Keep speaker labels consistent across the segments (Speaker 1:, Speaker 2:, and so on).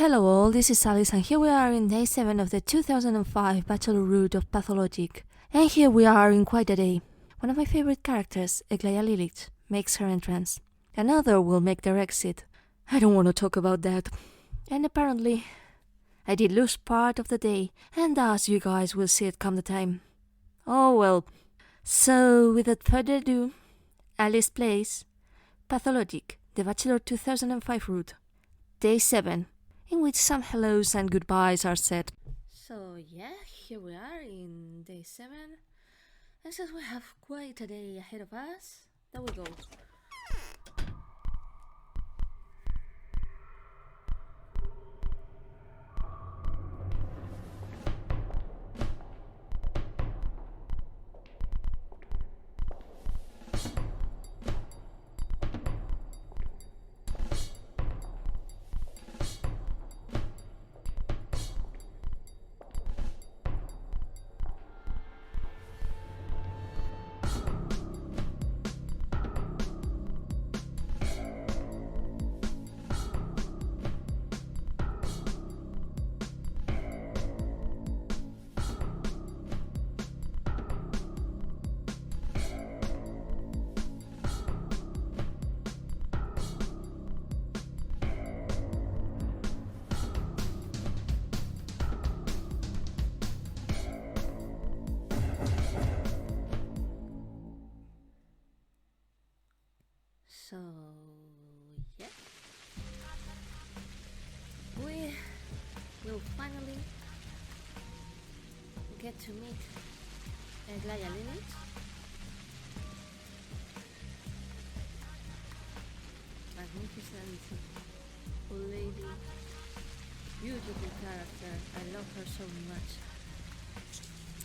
Speaker 1: Hello all, this is Alys and here we are in day 7 of the 2005 Bachelor Route of Pathologic. And here we are in quite a day. One of my favorite characters, Alys, makes her entrance. Another will make their exit. I don't want to talk about that. And apparently, I did lose part of the day, and thus you guys will see it come the time. Oh well. So, without further ado, Alys plays Pathologic, the Bachelor 2005 route. Day 7, in which some hellos and goodbyes are said. So yeah, here we are in day 7, and since we have quite a day ahead of us, there we go. So yeah, we will finally get to meet Alys. Magnificent lady, beautiful character. I love her so much.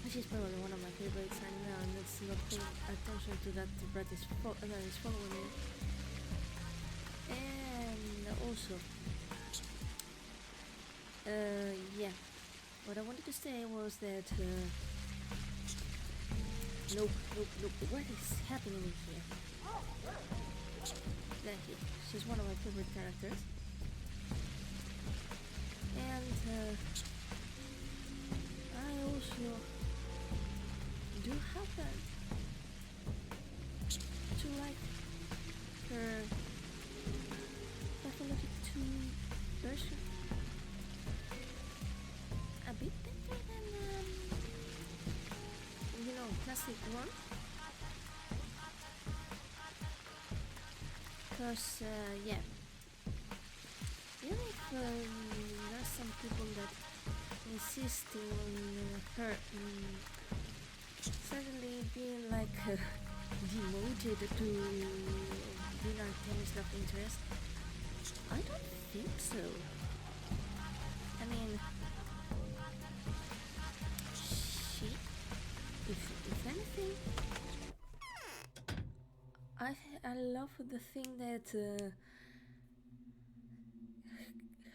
Speaker 1: She's probably one of my favorites, and let's not pay attention to that that is following me. And also, yeah, what I wanted to say was that, look, what is happening here? Thank you. She's one of my favorite characters. And, I also do happen to like her Pathologic 2 version a bit better than classic one, because yeah, even if there are some people that insist on her suddenly being like demoted to being Artemis' love interest, I don't think so. I mean, she, if anything, I love the thing that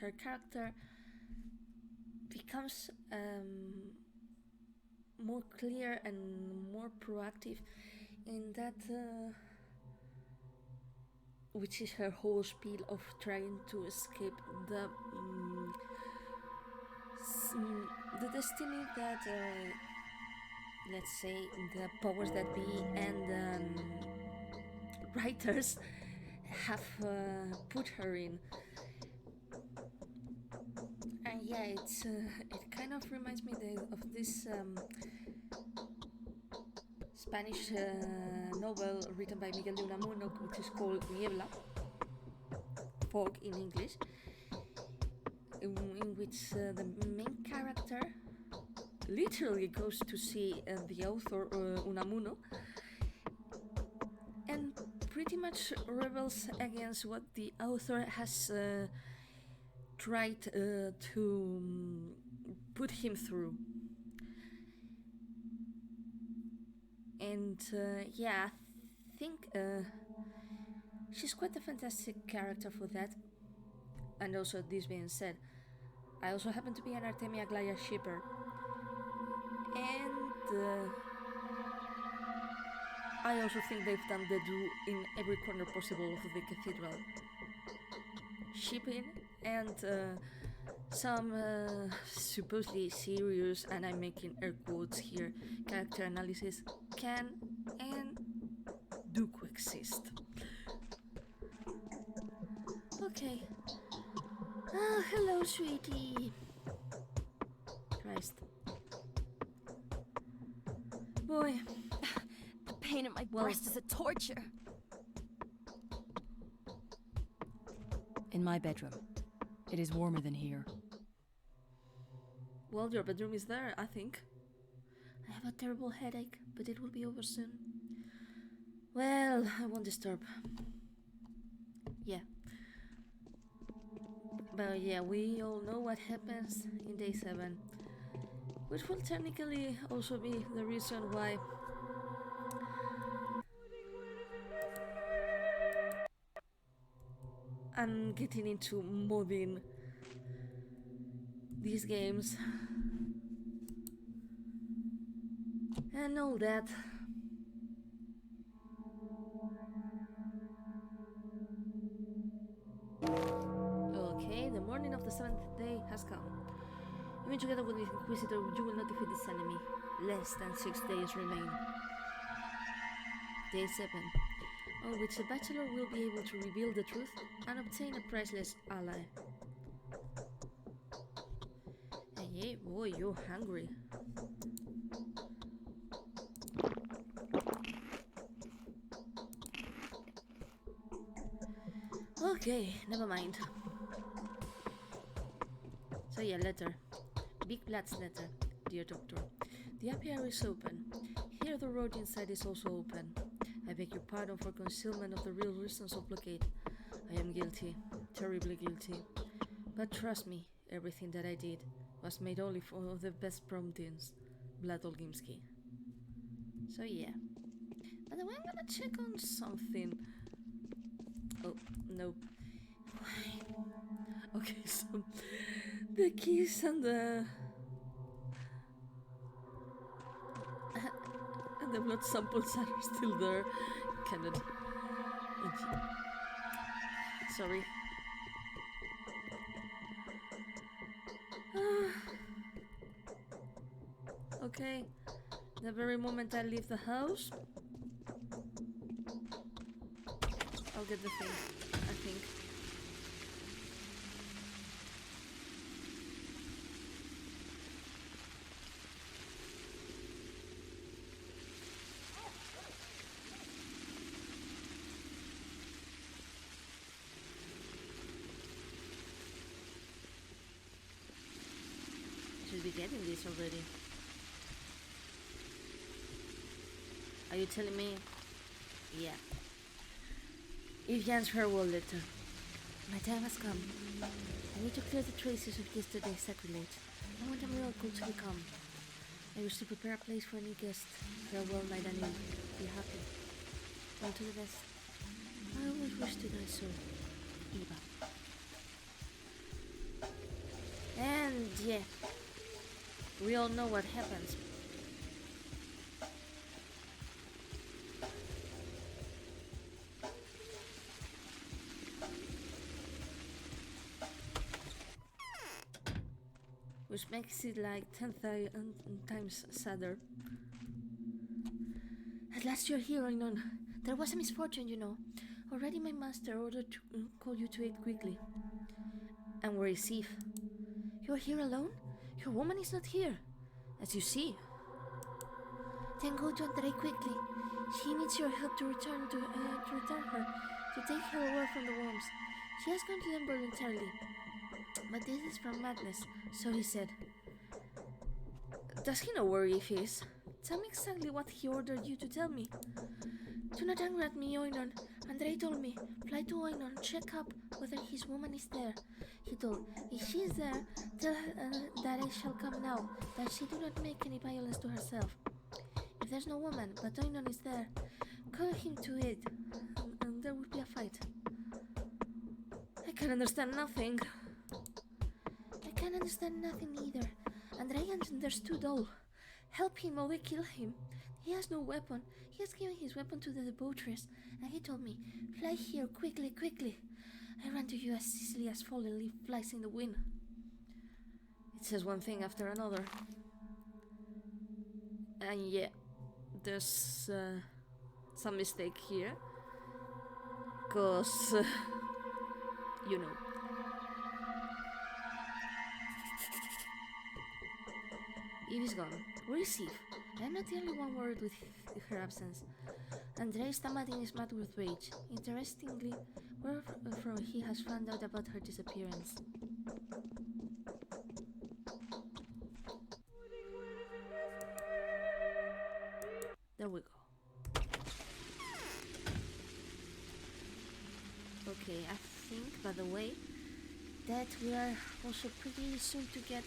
Speaker 1: her character becomes more clear and more proactive in that, which is her whole spiel of trying to escape the destiny that, let's say, the powers that be and writers have put her in. And yeah, it kind of reminds me of this Spanish novel written by Miguel de Unamuno, which is called Niebla, Fog in English, in which the main character literally goes to see the author Unamuno and pretty much rebels against what the author has tried to put him through. And yeah, I think she's quite a fantastic character for that. And also, this being said, I also happen to be an Artemia Aglaya shipper, and I also think they've done the do in every corner possible of the cathedral. Shipping and some supposedly serious, and I'm making air quotes here, character analysis can and do coexist. Okay. Ah, hello, sweetie. Christ. Boy.
Speaker 2: The pain in my breast is a torture.
Speaker 3: In my bedroom. It is warmer than here.
Speaker 1: Well, your bedroom is there, I think. I have a terrible headache, but it will be over soon. Well, I won't disturb. Yeah. But yeah, we all know what happens in day 7. Which will technically also be the reason why I'm getting into modding these games and all that. Okay, the morning of the 7th day has come. Even together with the Inquisitor, you will not defeat this enemy. Less than 6 days remain. Day 7, on which the Bachelor will be able to reveal the truth and obtain a priceless ally. Hey, boy, you're hungry. Okay, never mind. So yeah, letter. Big Blatt's letter. Dear Doctor, the apiary is open. Here the road inside is also open. I beg your pardon for concealment of the real reasons of blockade. I am guilty, terribly guilty. But trust me, everything that I did was made only for the best promptings. Vlad Olgimsky. So yeah. By the way, I'm gonna check on something. Oh, no. Okay, so the keys and the blood samples are still there. Cannot. Sorry. Okay. The very moment I leave the house, I'll get the thing, I think. I should be getting this already. Are you telling me? Yeah. Evian's farewell letter. My time has come. I need to clear the traces of yesterday's sacrilege. I want a miracle to become. I wish to prepare a place for any guest. Farewell, my Daniel. Be happy. All to the best. I always wish to die so. Eva. And yeah, we all know what happens. Which makes it like 10,000 times sadder. At last you're here, Oinon. There was a misfortune, you know. Already my master ordered to call you to aid quickly. And where is Eve? You're here alone? Your woman is not here, as you see. Then go to Andre quickly. She needs your help to return her, to take her away from the worms. She has gone to them voluntarily. But this is from madness, so he said. Does he know where Eve is? Tell me exactly what he ordered you to tell me. Do not anger at me, Oinon. Andre told me, fly to Oinon, check up whether his woman is there. He told, if she is there, tell her that I shall come now, that she do not make any violence to herself. If there's no woman, but Oinon is there, call him to it, and there will be a fight. I can't understand nothing. I can't understand nothing either. Andre understood all. Help him or we kill him. He has no weapon. He has given his weapon to the debaucheress, and he told me, fly here, quickly, quickly. I ran to you as easily as fallen leaf flies in the wind. It says one thing after another. And yeah, there's some mistake here. Cause, you know. Eve is gone. Where is Eve? I am not the only one worried with her absence. Andrei Stamadin is mad with rage. Interestingly, where from he has found out about her disappearance. There we go. Okay, I think, by the way, that we are also pretty soon to get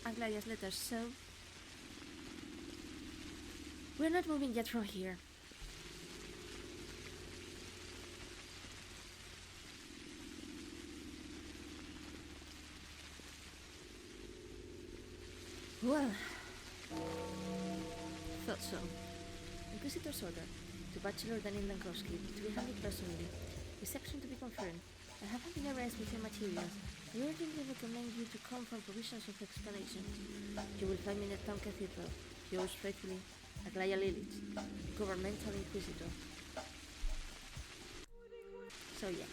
Speaker 1: Aglaya's letter, so we're not moving yet from here. Well, thought so. Inquisitor's order to Bachelor Daniel Lankowski to be handled personally. Reception to be confirmed. I have familiarized with your materials. I urgently recommend you to come for provisions of explanation. You will find me in the town cathedral. Yours faithfully, Aglaya Lilith, Governmental Inquisitor. So yeah,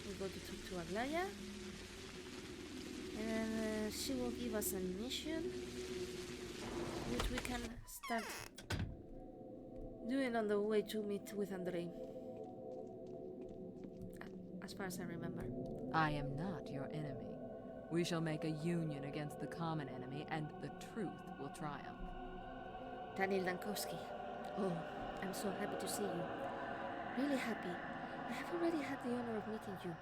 Speaker 1: we go to talk to Aglaya, and she will give us a mission, which we can start doing on the way to meet with Andrei. As far as I remember.
Speaker 3: I am not your enemy. We shall make a union against the common enemy, and the truth will triumph.
Speaker 1: Daniel Dankowski. Oh, I'm so happy to see you. Really happy. I have already had the honor of meeting you,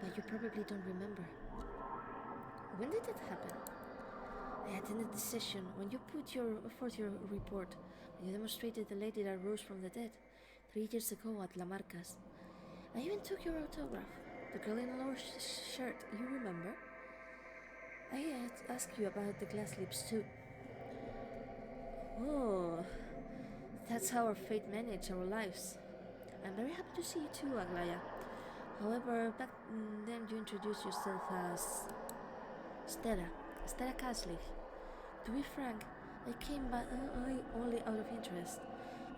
Speaker 1: but you probably don't remember. When did that happen? I attended the session when you put forth your report, when you demonstrated the lady that rose from the dead 3 years ago at La Marcas. I even took your autograph. The girl in the lower shirt, you remember? I had asked you about the glass lips too. Oh, that's how our fate managed our lives. I'm very happy to see you too, Aglaya. However, back then you introduced yourself as Stella Kaslich. To be frank, I came by only out of interest.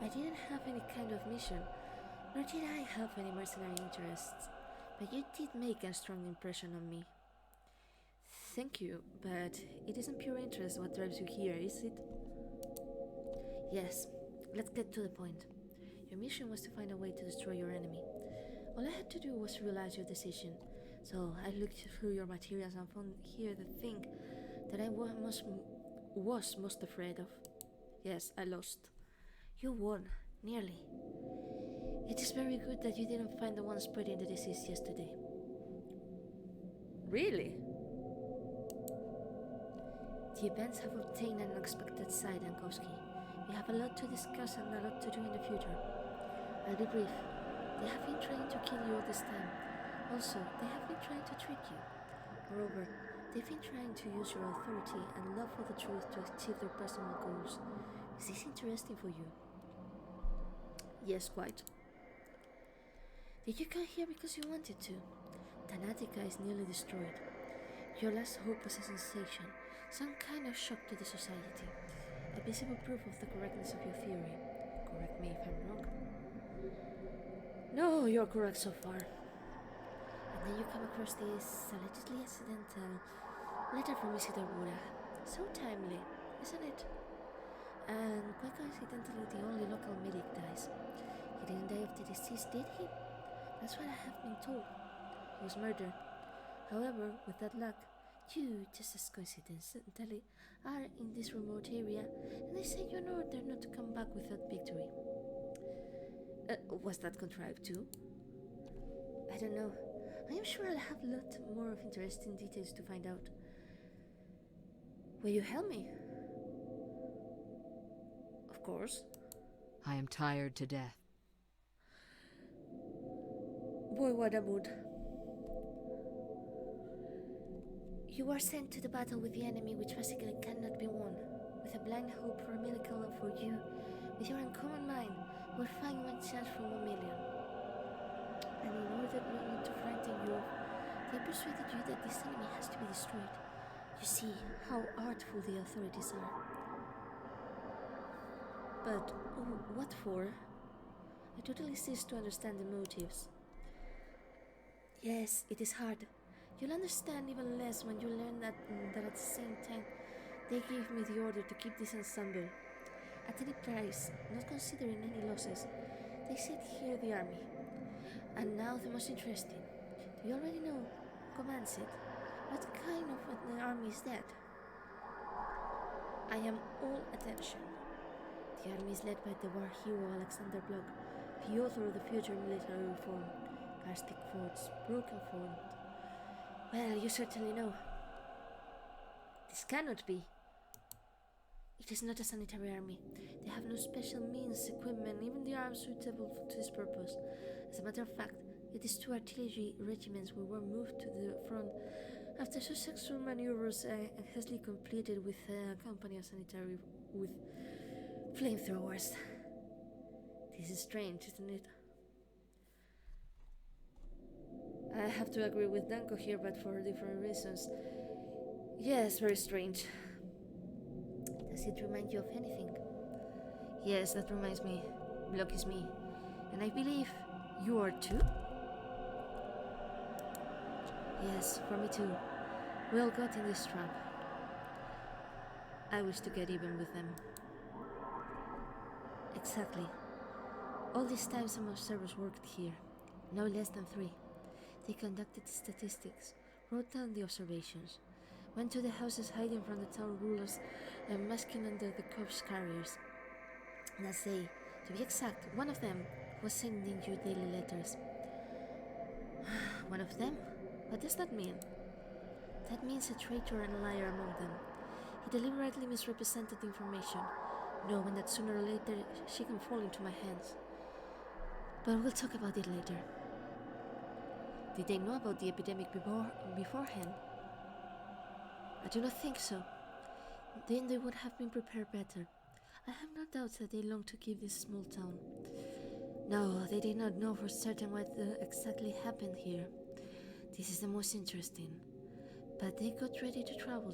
Speaker 1: I didn't have any kind of mission, nor did I have any mercenary interests. But you did make a strong impression on me. Thank you, but it isn't pure interest what drives you here, is it? Yes, let's get to the point. Your mission was to find a way to destroy your enemy. All I had to do was realize your decision. So I looked through your materials and found here the thing that I was most afraid of. Yes, I lost. You won, nearly. It is very good that you didn't find the one spreading the disease yesterday. Really? The events have obtained an unexpected side, Dankowski. We have a lot to discuss and a lot to do in the future. I'll be brief. They have been trying to kill you all this time. Also, they have been trying to trick you. Moreover, they've been trying to use your authority and love for the truth to achieve their personal goals. Is this interesting for you? Yes, quite. Did you come here because you wanted to? Thanatica is nearly destroyed. Your last hope was a sensation, some kind of shock to the society. A visible proof of the correctness of your theory. Correct me if I'm wrong. No, you're correct so far. And then you come across this allegedly accidental letter from Isidore Bura. So timely, isn't it? And quite coincidentally, the only local medic dies. He didn't die of the disease, did he? That's what I have been told. He was murdered. However, with that luck, you, just as coincidentally, are in this remote area, and they sent you an order not to come back without victory. Was that contrived too? I don't know. I am sure I'll have a lot more of interesting details to find out. Will you help me? Of course.
Speaker 3: I am tired to death.
Speaker 1: Boy, what a mood. You are sent to the battle with the enemy which basically cannot be won. With a blind hope for a miracle and for you, with your uncommon mind, will find one chance from 1 million. And in order not to frighten you off, They persuaded you that this enemy has to be destroyed. You see how artful the authorities are. But what for? I totally cease to understand the motives. Yes, it is hard. You'll understand even less when you learn that at the same time they gave me the order to keep this ensemble. At any price, not considering any losses, they set here the army. And now the most interesting. Do you already know who commands it? What kind of an army is that? I am all attention. The army is led by the war hero Alexander Block, the author of the future military reform, Carstic forts, broken front. Well, you certainly know. This cannot be. It is not a sanitary army. They have no special means, equipment, even the arms suitable to this purpose. As a matter of fact, it is 2 artillery regiments were moved to the front after successful maneuvers hastily completed with a company of sanitary with flamethrowers. This is strange, isn't it? I have to agree with Danko here, but for different reasons. Yes, very strange. Does it remind you of anything? Yes, that reminds me. Block is me. And I believe you are too? Yes, for me too. We all got in this trap. I wish to get even with them. Exactly. All this time some observers worked here. No less than 3. They conducted statistics, wrote down the observations, went to the houses hiding from the town rulers and masking under the corpse carriers. And as they, to be exact, one of them was sending you daily letters. One of them? What does that mean? That means a traitor and a liar among them. He deliberately misrepresented the information, knowing that sooner or later she can fall into my hands. But we'll talk about it later. Did they know about the epidemic beforehand? I do not think so. Then they would have been prepared better. I have no doubts that they longed to keep this small town. No, they did not know for certain what exactly happened here. This is the most interesting. But they got ready to travel.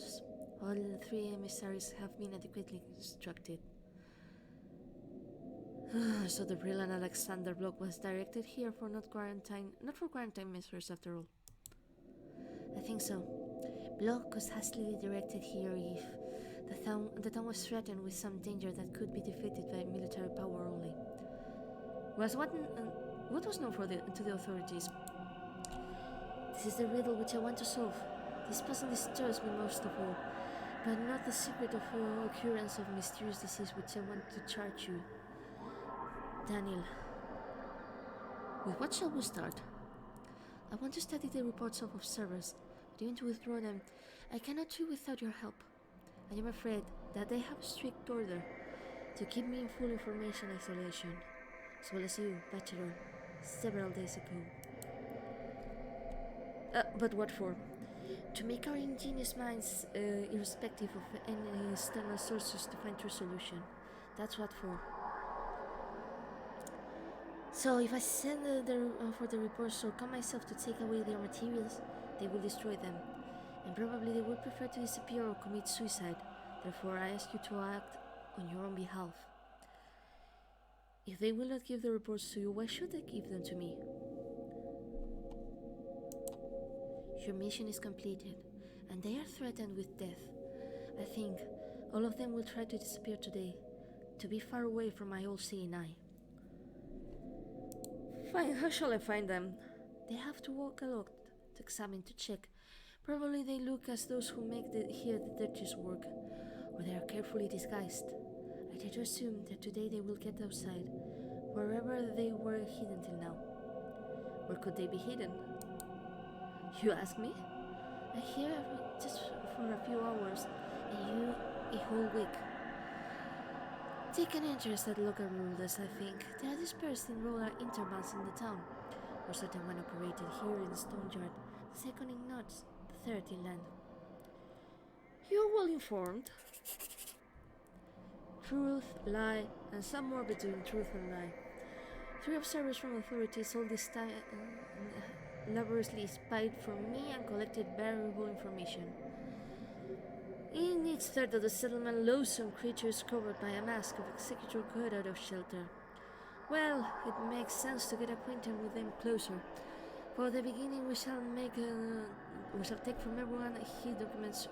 Speaker 1: All the 3 emissaries have been adequately instructed. So the brilliant Alexander Block was directed here for not for quarantine measures after all. I think so. Block was hastily directed here if the town was threatened with some danger that could be defeated by military power only. What was known to the authorities? This is the riddle which I want to solve. This puzzle disturbs me most of all, but not the secret of occurrence of mysterious disease which I want to charge you. Daniel, with what shall we start? I want to study the reports of observers, but even to withdraw them, I cannot do without your help. I am afraid that they have a strict order to keep me in full information isolation, as well as you, Bachelor, several days ago. But what for? To make our ingenious minds irrespective of any external sources to find true solution. That's what for. So if I send for the reports or come myself to take away their materials, they will destroy them. And probably they would prefer to disappear or commit suicide. Therefore I ask you to act on your own behalf. If they will not give the reports to you, why should they give them to me? Your mission is completed, and they are threatened with death. I think all of them will try to disappear today, to be far away from my all-seeing eye. Fine, how shall I find them? They have to walk a lot, to examine, to check. Probably they look as those who make here the dirtiest work, or they are carefully disguised. I dare to assume that today they will get outside, wherever they were hidden till now. Where could they be hidden? You ask me? I here just for a few hours, and you a whole week. Take an interest at local rulers, I think. They are dispersed in rural intervals in the town. Or certain one operated here in the stone yard, the second in knots, the third inland. You are well informed. Truth, lie, and some more between truth and lie. 3 observers from authorities all this time laboriously spied from me and collected valuable information. In each third of the settlement, loathsome creatures covered by a mask of executor got out of shelter. Well, it makes sense to get acquainted with them closer. For the beginning, we shall take from everyone his documents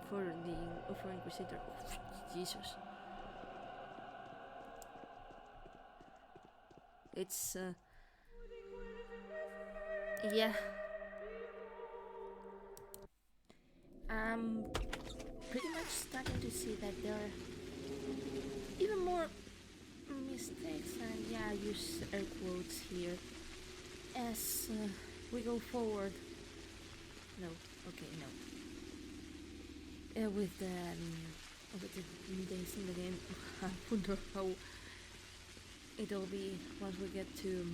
Speaker 1: for Inquisitor. Oh, Jesus. It's yeah. I'm pretty much starting to see that there are even more mistakes, and yeah, I use air quotes here as we go forward. No, okay, no. With the days in the game, I wonder how it'll be once we get to,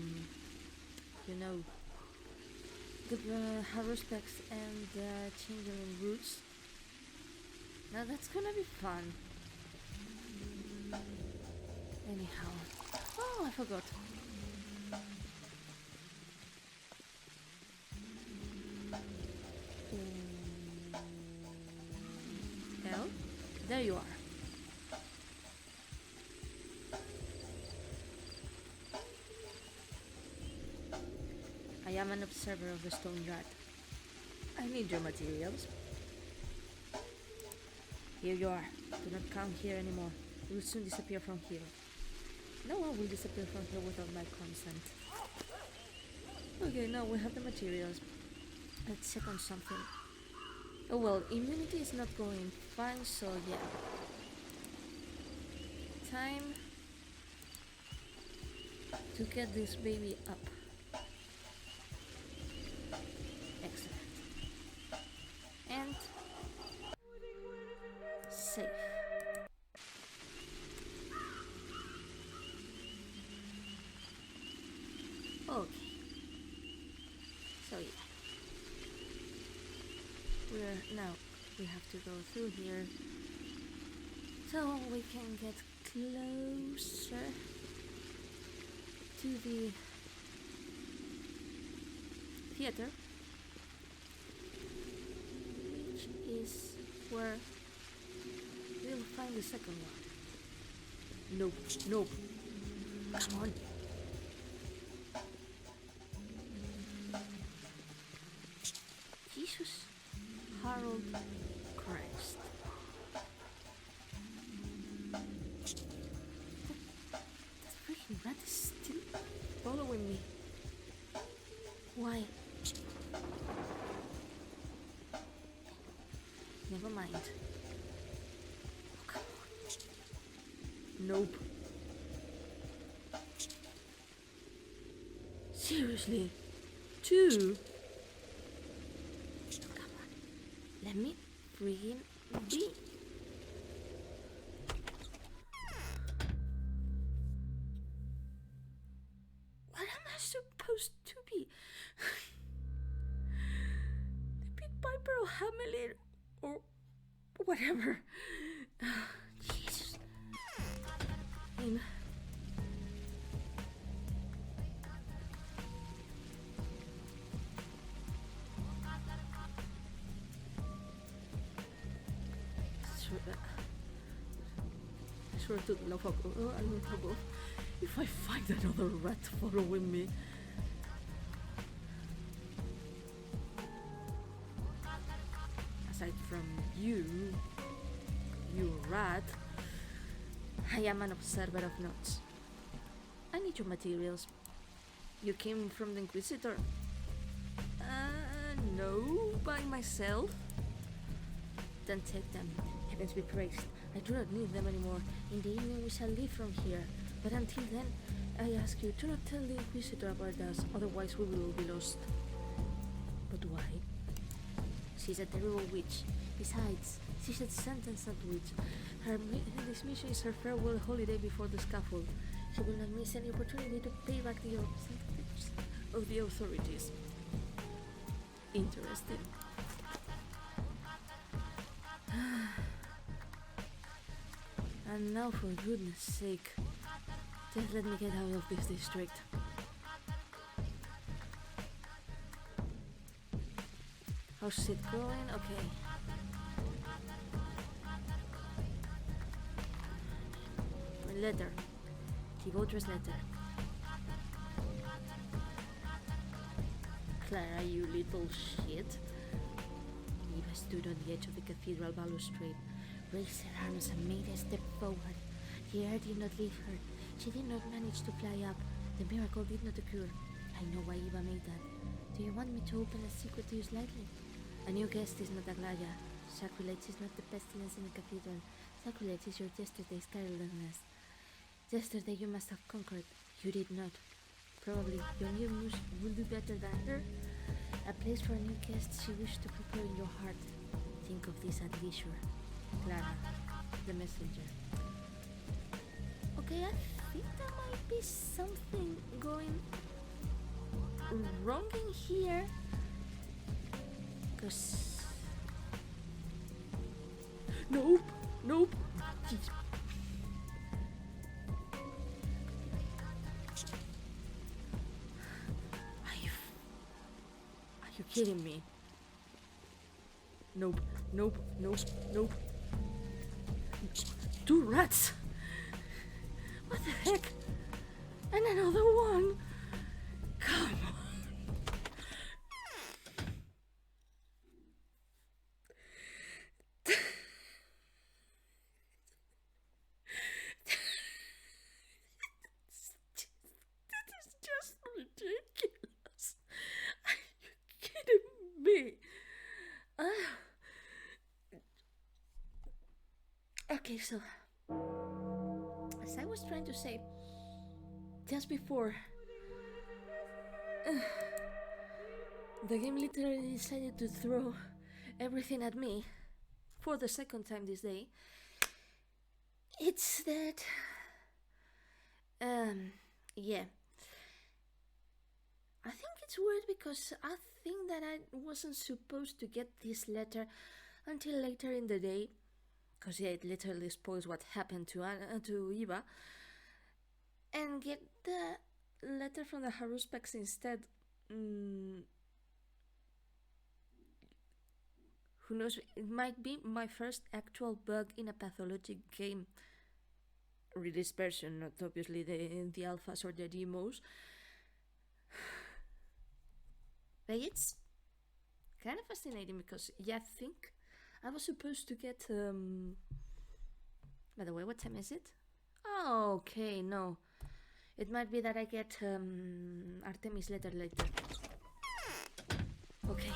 Speaker 1: the harvestex and changing routes. Now that's gonna be fun. Anyhow, oh, I forgot. Well, there you are. I am an observer of the stone yard. I need your materials. Here you are. Do not come here anymore. You will soon disappear from here. No one will disappear from here without my consent. Okay, now we have the materials. Let's check on something. Oh well, immunity is not going fine, so yeah. Time to get this baby up. Excellent. And safe. Okay. So yeah. We have to go through here so we can get closer to the theater, which is where we'll find the second one. Nope. Come on. Jesus. Harold Christ. That freaking rat is still following me. Why? Never mind. Oh, come on. Nope. Seriously? 2? Let me freaking be. What am I supposed to be? The Pit Piper or Hamelin or whatever. Jesus. I swear to the love above, if I find another rat following me. Aside from you rat, I am an observer of notes. I need your materials. You came from the Inquisitor? No, by myself. Then take them. Heavens be praised. I do not need them anymore. In the evening we shall leave from here. But until then, I ask you, do not tell the Inquisitor about us, otherwise we will be lost. But why? She's a terrible witch. Besides, she's a sentenced witch. This mission is her farewell holiday before the scaffold. She will not miss any opportunity to pay back the representatives of the authorities. Interesting. And now, for goodness sake, just let me get out of this district. How's it going? Okay. Letter. Devotress letter. Clara, you little shit. Eva stood on the edge of the cathedral balustrade, raised her arms and made a step forward. The air did not leave her. She did not manage to fly up. The miracle did not occur. I know why Eva made that. Do you want me to open a secret to you slightly? A new guest is not Aglaya. Sacrilege is not the pestilence in the cathedral. Sacrilege is your yesterday's carelessness. Yesterday you must have conquered. You did not. Probably your new muse will do better than her. A place for a new guest she wished to prepare in your heart. Think of this at leisure. Clara, the messenger. Okay, I think there might be something going wrong in here. Cause... Nope. Jeez. Are you kidding me? Nope. 2 rats! What the heck? And another one! Come on! This is just ridiculous. Are you kidding me? Okay, so as I was trying to say just before, the game literally decided to throw everything at me for the second time this day. It's that yeah, I think it's weird because I think that I wasn't supposed to get this letter until later in the day, because yeah, it literally spoils what happened to Eva, and get the letter from the Haruspects instead. Who knows, it might be my first actual bug in a Pathologic game release version, not obviously the alphas or the demos. But it's kind of fascinating because yeah, I think I was supposed to get by the way, what time is it? Oh, okay, no. It might be that I get Artemis letter later. Okay.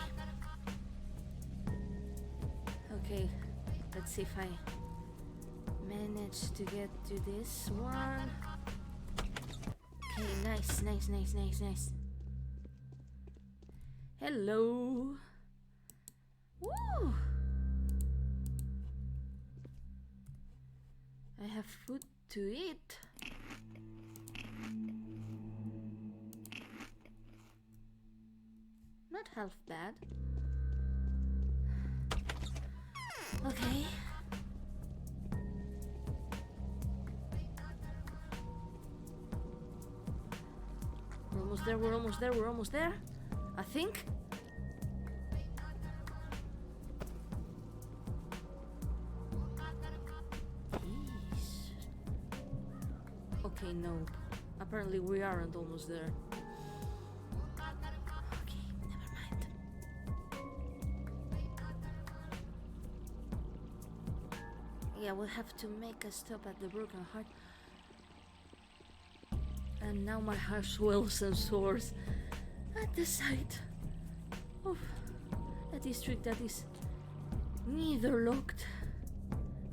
Speaker 1: Okay, let's see if I manage to get to this one. Okay, nice. Hello. Woo! I have food to eat. Not half bad. Okay. We're almost there. I think. Jeez. Okay, nope. Apparently we aren't almost there. Okay, never mind. Yeah, we'll have to make a stop at the Broken Heart. And now my heart swells and soars at the sight of a district that is neither locked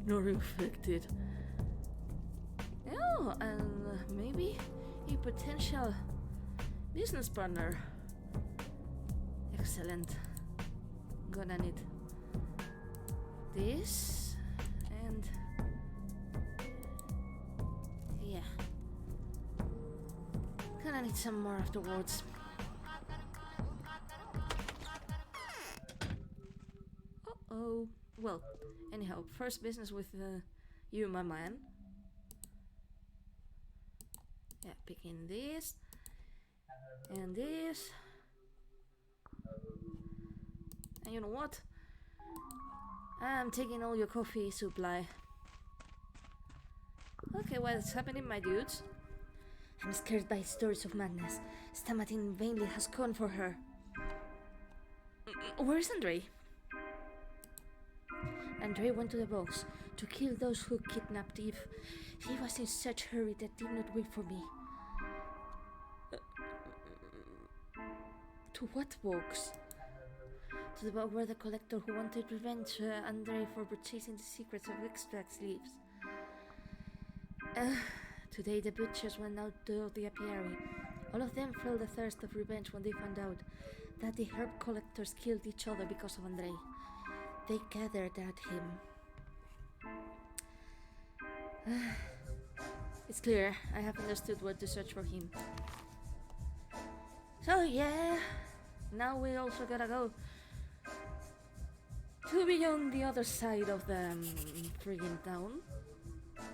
Speaker 1: nor infected. Oh, and maybe a potential business partner. Excellent. Gonna need this and yeah. Gonna need some more afterwards. Uh-oh. Well, anyhow, first business with you, my man. Yeah, picking this and this And you know what? I'm taking all your coffee supply. Okay, what's happening, my dudes? I'm scared by stories of madness. Stamatin vainly has gone for her. Where is Andre? Andre went to the box to kill those who kidnapped Eve. He was in such a hurry that did not wait for me. To what box? To the box where the collector who wanted revenge Andre for purchasing the secrets of extracts lives. Today the butchers went out to the apiary. All of them felt the thirst of revenge when they found out that the herb collectors killed each other because of Andre. They gathered at him. It's clear I have understood where to search for him. So yeah, now we also gotta go to beyond the other side of the friggin' town.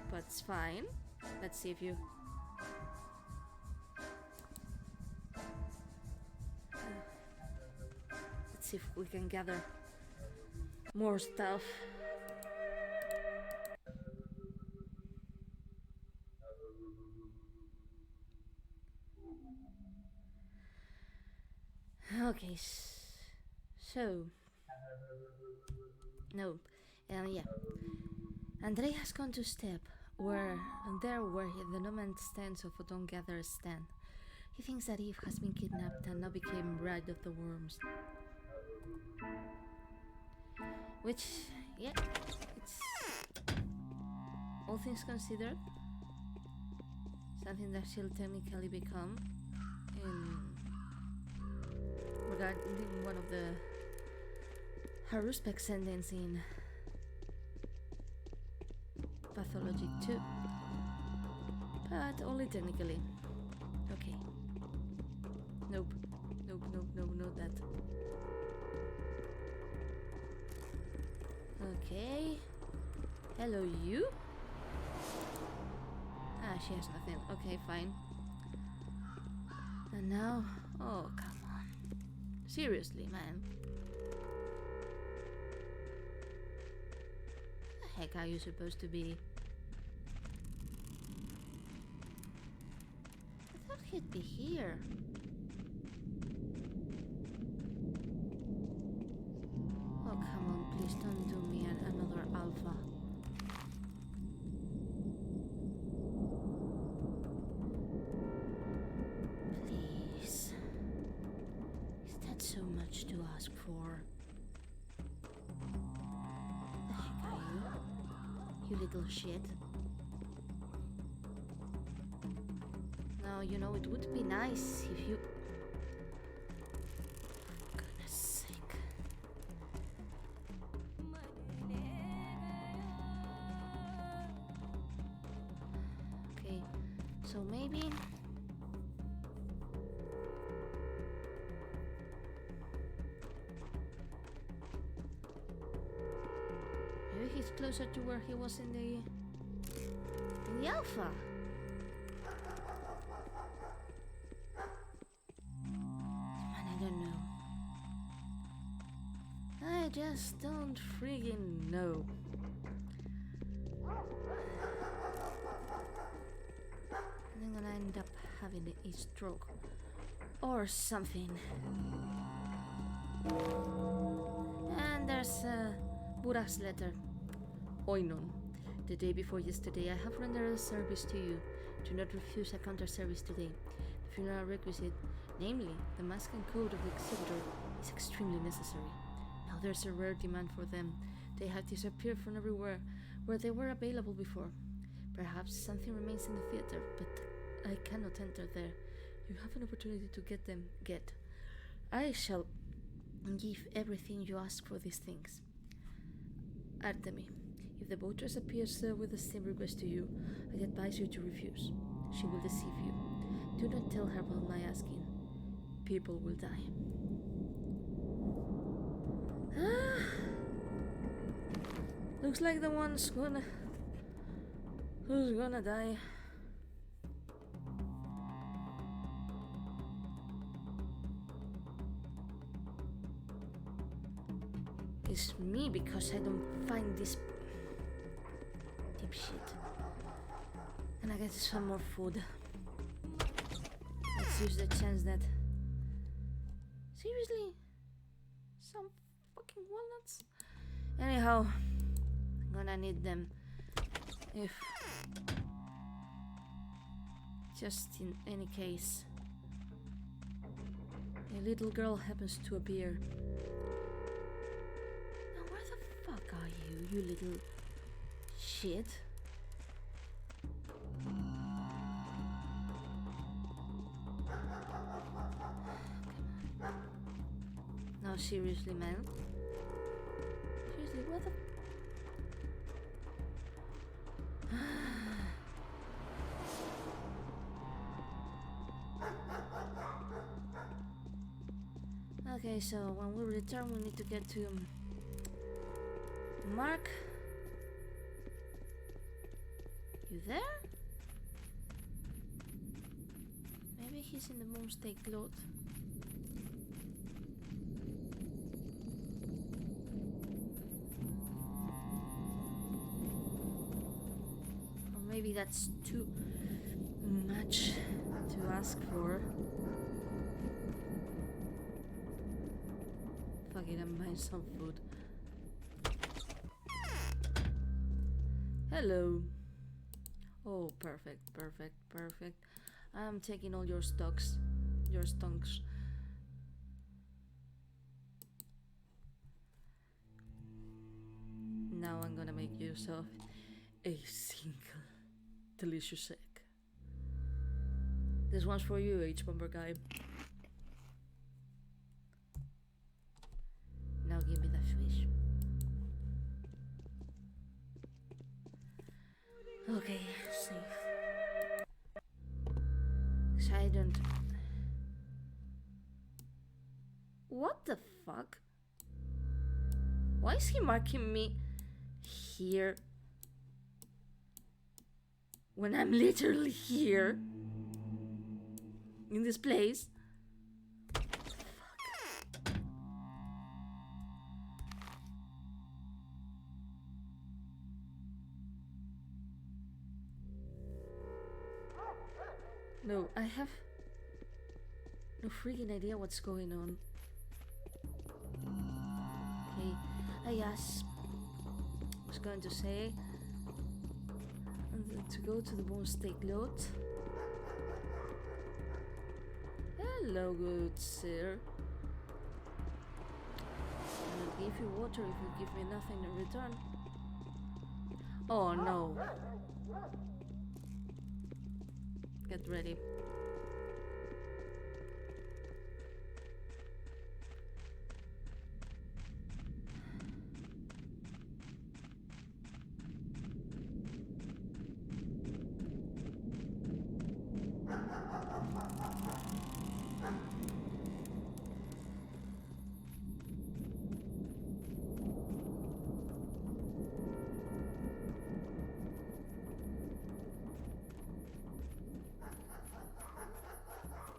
Speaker 1: But it's fine. Let's see if you... let's see if we can gather more stuff. Okay, so... no, yeah. Andre has gone to step where the nomad stands of Odon gatherers stand. He thinks that Eve has been kidnapped and now became bride of the worms. Which, yeah, it's, all things considered, something that she'll technically become regarding one of the Haruspec sentence in Pathologic too, but only technically. Okay. Nope, not that. Okay. Hello, you? Ah, she has nothing. Okay, fine. And now... oh, come on. Seriously, man. The heck are you supposed to be? I thought he'd be here. Oh, come on, please don't do me another alpha. Please. Is that so much to ask for? The heck are you? You little shit. Now, you know, it would be nice if you... for goodness sake. Okay, so maybe... maybe he's closer to where he was in the alpha. Man, I don't know. I just don't friggin' know. I'm gonna end up having a stroke or something. And there's Burak's letter. Oinon. The day before yesterday, I have rendered a service to you. Do not refuse a counter-service today. The funeral requisite, namely the mask and coat of the executor, is extremely necessary. Now there's a rare demand for them. They have disappeared from everywhere where they were available before. Perhaps something remains in the theater, but I cannot enter there. You have an opportunity to get them. I shall give everything you ask for these things. Artemi. If the votress appears with the same request to you, I advise you to refuse. She will deceive you. Do not tell her about my asking. People will die. Looks like the one's who's gonna die. It's me because I don't find this deep shit. And I get some more food. Let's use the chance that... Seriously? Some fucking walnuts? Anyhow, I'm gonna need them. If... Just in any case. A little girl happens to appear. Now where the fuck are you, you little shit? No, seriously, man. Seriously, what the... Okay, so when we return, we need to get to Mark. You there? Maybe he's in the Moonstake Lode. Or maybe that's too much to ask for. Fuck it, I'm buying some food. Hello. Oh, perfect, perfect, perfect. I'm taking all your stocks. Your stonks. Now I'm gonna make use of a single delicious egg. This one's for you, H-Bomber guy. Now give me that fish. Okay, safe. 'Cause I don't... What the fuck? Why is he marking me here when I'm literally here in this place? No, I have no freaking idea what's going on. Okay, yes, I was going to say to go to the Moonstake Lode. Hello, good sir. I'll give you water if you give me nothing in return. Oh no. Get ready.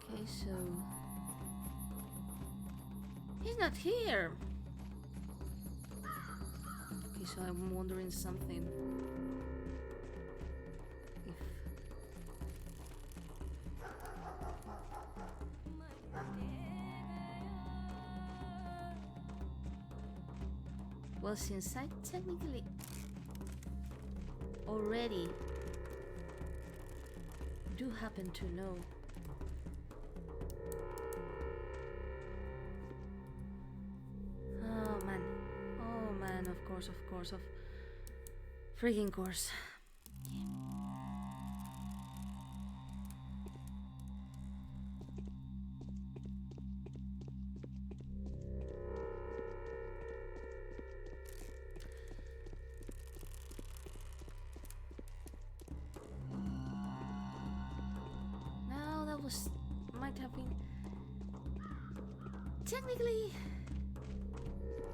Speaker 1: Okay, so he's not here. Okay, so I'm wondering something. If well, since I technically already do happen to know of freaking course. Now that might have been technically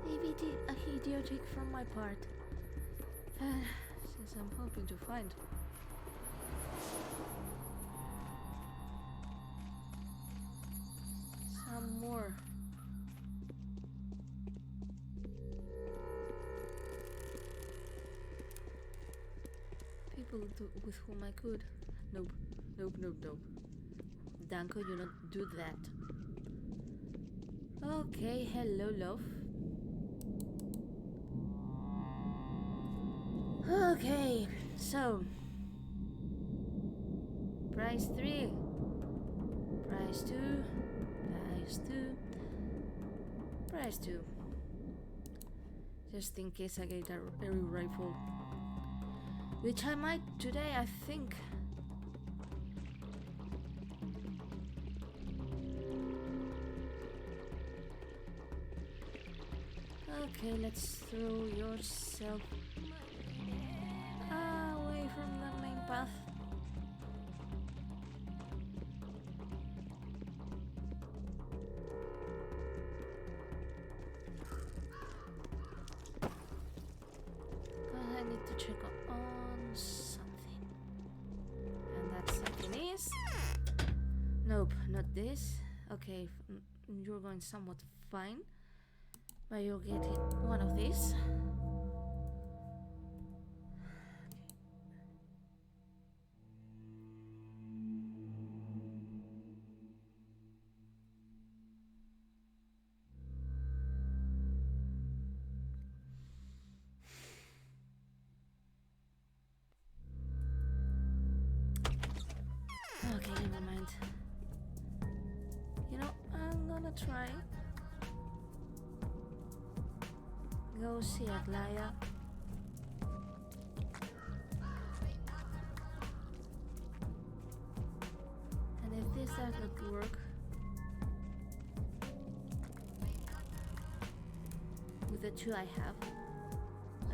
Speaker 1: a bit idiotic from my part, since I'm hoping to find some more people with whom I could. Nope. Nope, nope, nope. Danko, you don't do that. Okay, hello, love. Okay, so prize 3, prize 2, prize 2, prize 2. Just in case I get a rifle, which I might today, I think. Okay, let's throw yourself away from the main path. I need to check on something. And that something is... Nope, not this. Okay, you're going somewhat fine. But you'll get one of these. Okay, never mind. You know, I'm gonna try. Go see Aglaya. And if this does not work, with the two I have,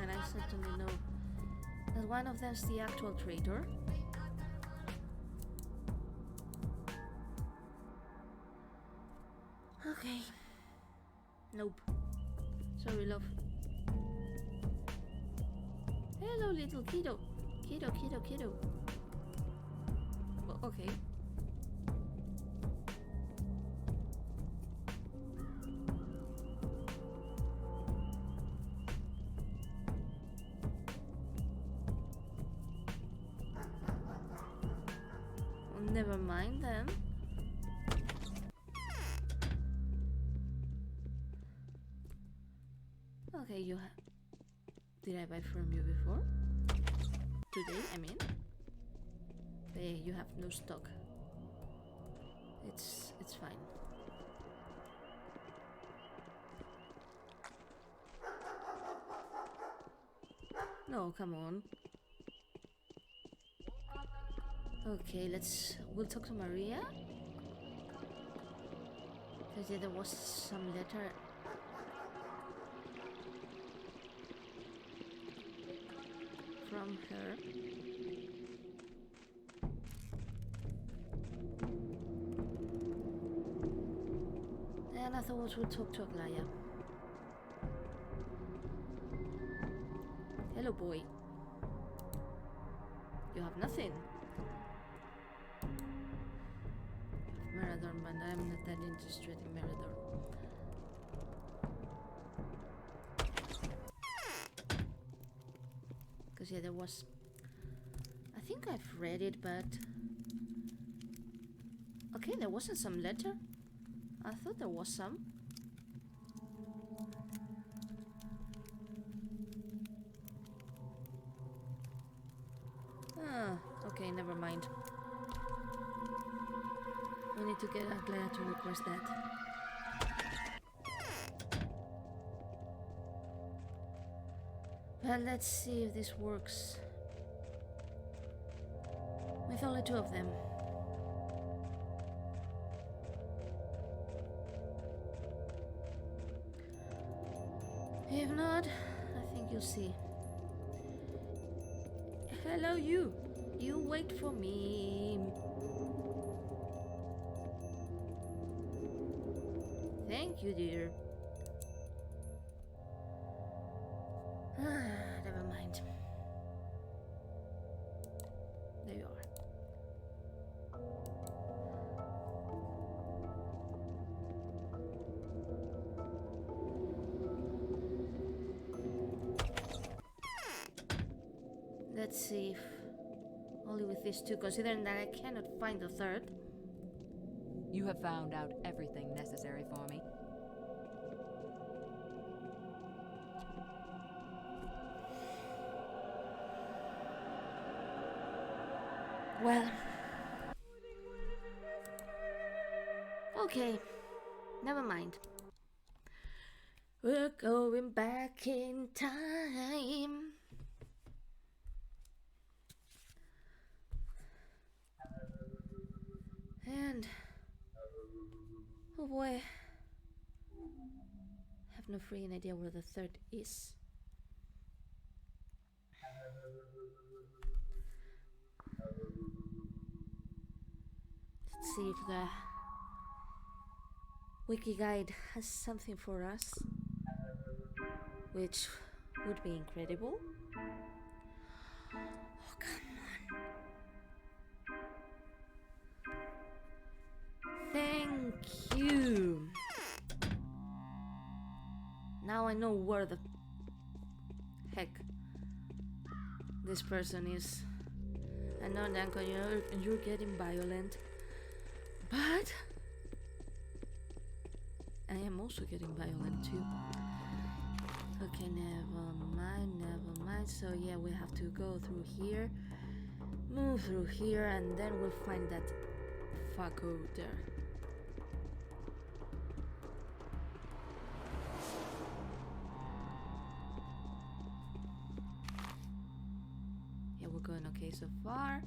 Speaker 1: and I certainly know that one of them's the actual traitor. Okay. Nope. Sorry, love. Hello, little kiddo. Kiddo, kiddo, kiddo. Well, okay. Well, never mind then. Okay, you have... Did I buy from you before? Today, I mean? Hey, you have no stock. It's fine. No, come on. Okay, we'll talk to Maria. Because yeah, there was some letter. From her. And I thought we'll talk to Aglaya. Hello, boy. You have nothing. You have Mirador, but I'm not that interested in Mirador. Because yeah, there was... I think I've read it, but... Okay, there wasn't some letter. I thought there was some. Ah, okay, never mind. We need to get Aglaya to request that. Well, let's see if this works. With only 2 of them. If not, I think you'll see. Hello, you. You wait for me. Thank you, dear. Never mind. There you are. Let's see if Only with these two, considering that I cannot find the third.
Speaker 3: You have found out everything necessary for me.
Speaker 1: Well. Okay. Never mind. We're going back in time. And oh boy, I have no freaking idea where the third is. Let's see if the wiki guide has something for us, which would be incredible. Oh, come on. Thank you. Now I know where the heck this person is. I know, Danko, you're getting violent, but I am also getting violent too. Okay, never mind. So yeah, we have to go through here, move through here, and then we'll find that fucko there. Yeah, we're going okay so far.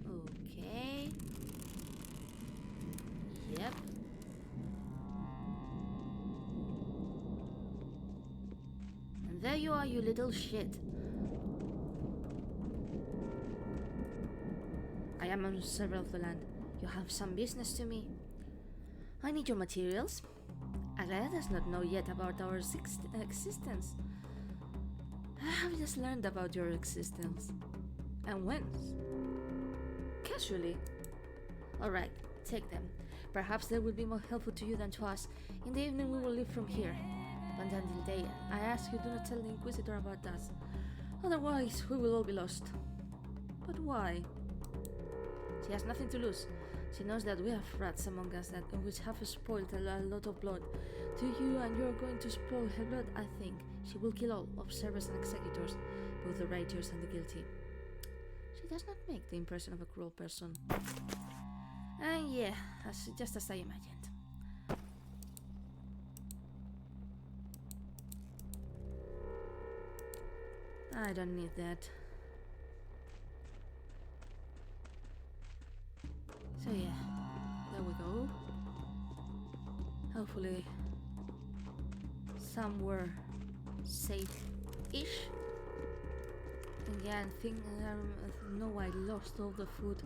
Speaker 1: Okay. Yep. And there you are, you little shit. I am on server of the land. You have some business to me. I need your materials. Alys does not know yet about our existence. I have just learned about your existence. And whence? Casually. Alright, take them. Perhaps they will be more helpful to you than to us. In the evening we will leave from here. But until then, I ask you do not tell the Inquisitor about us. Otherwise, we will all be lost. But why? She has nothing to lose. She knows that we have rats among us that which have spoiled a lot of blood. To you, and you are going to spoil her blood, I think. She will kill all observers and executors, both the righteous and the guilty. She does not make the impression of a cruel person. And yeah, just as I imagined. I don't need that. So yeah, there we go. Hopefully somewhere safe-ish. And yeah, I think I lost all the food.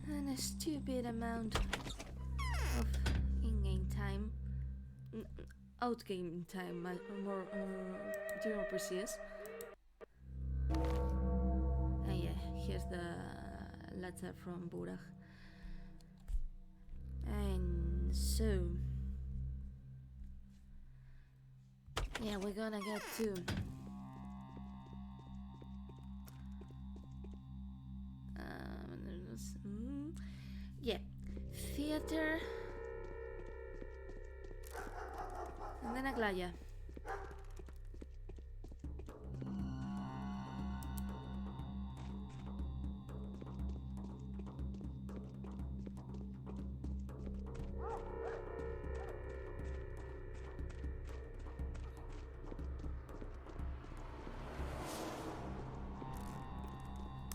Speaker 1: And a stupid amount of in-game time. Out-game time, more to be more precise. And yeah, here's the letter from Burak. And so yeah, we're gonna get to yeah, theater. And then Aglaya.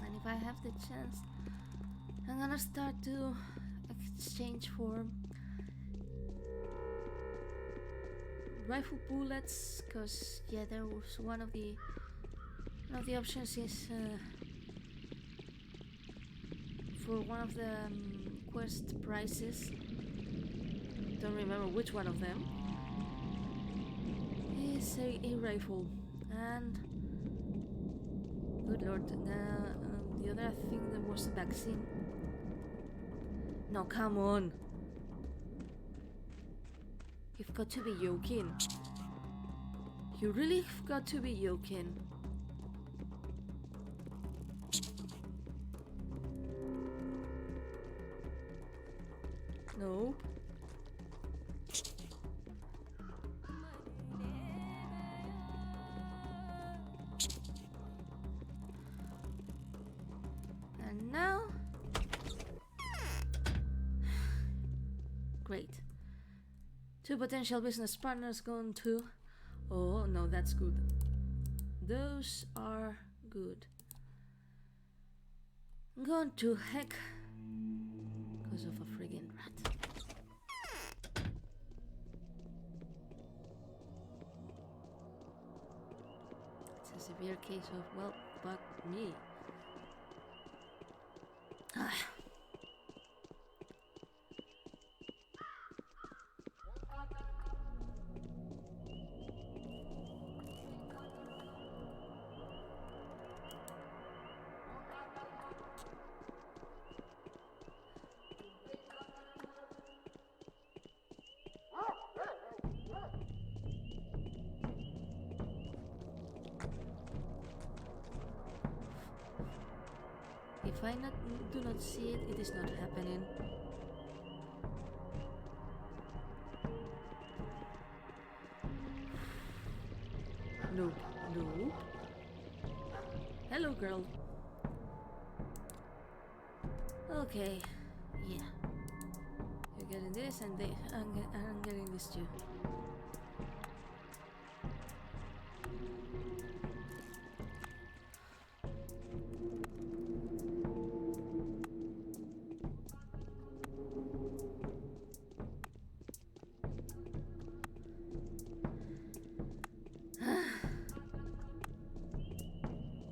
Speaker 1: And if I have the chance, I'm gonna start to exchange for rifle bullets, because yeah, there was one of the options is for one of the quest prizes. Don't remember which one of them. Is a rifle, and Good lord. The other, I think there was a vaccine. No, come on. You've got to be joking. You really have got to be joking. No. And now... Great. 2 potential business partners gone too. Oh, no, that's good. Those are good. Gone to heck. Because of a friggin' rat. It's a severe case of, well, fuck me. Ah. If I do not see it, it is not happening. Nope, nope. Hello, girl. Okay, yeah. You're getting this, and I'm getting this too.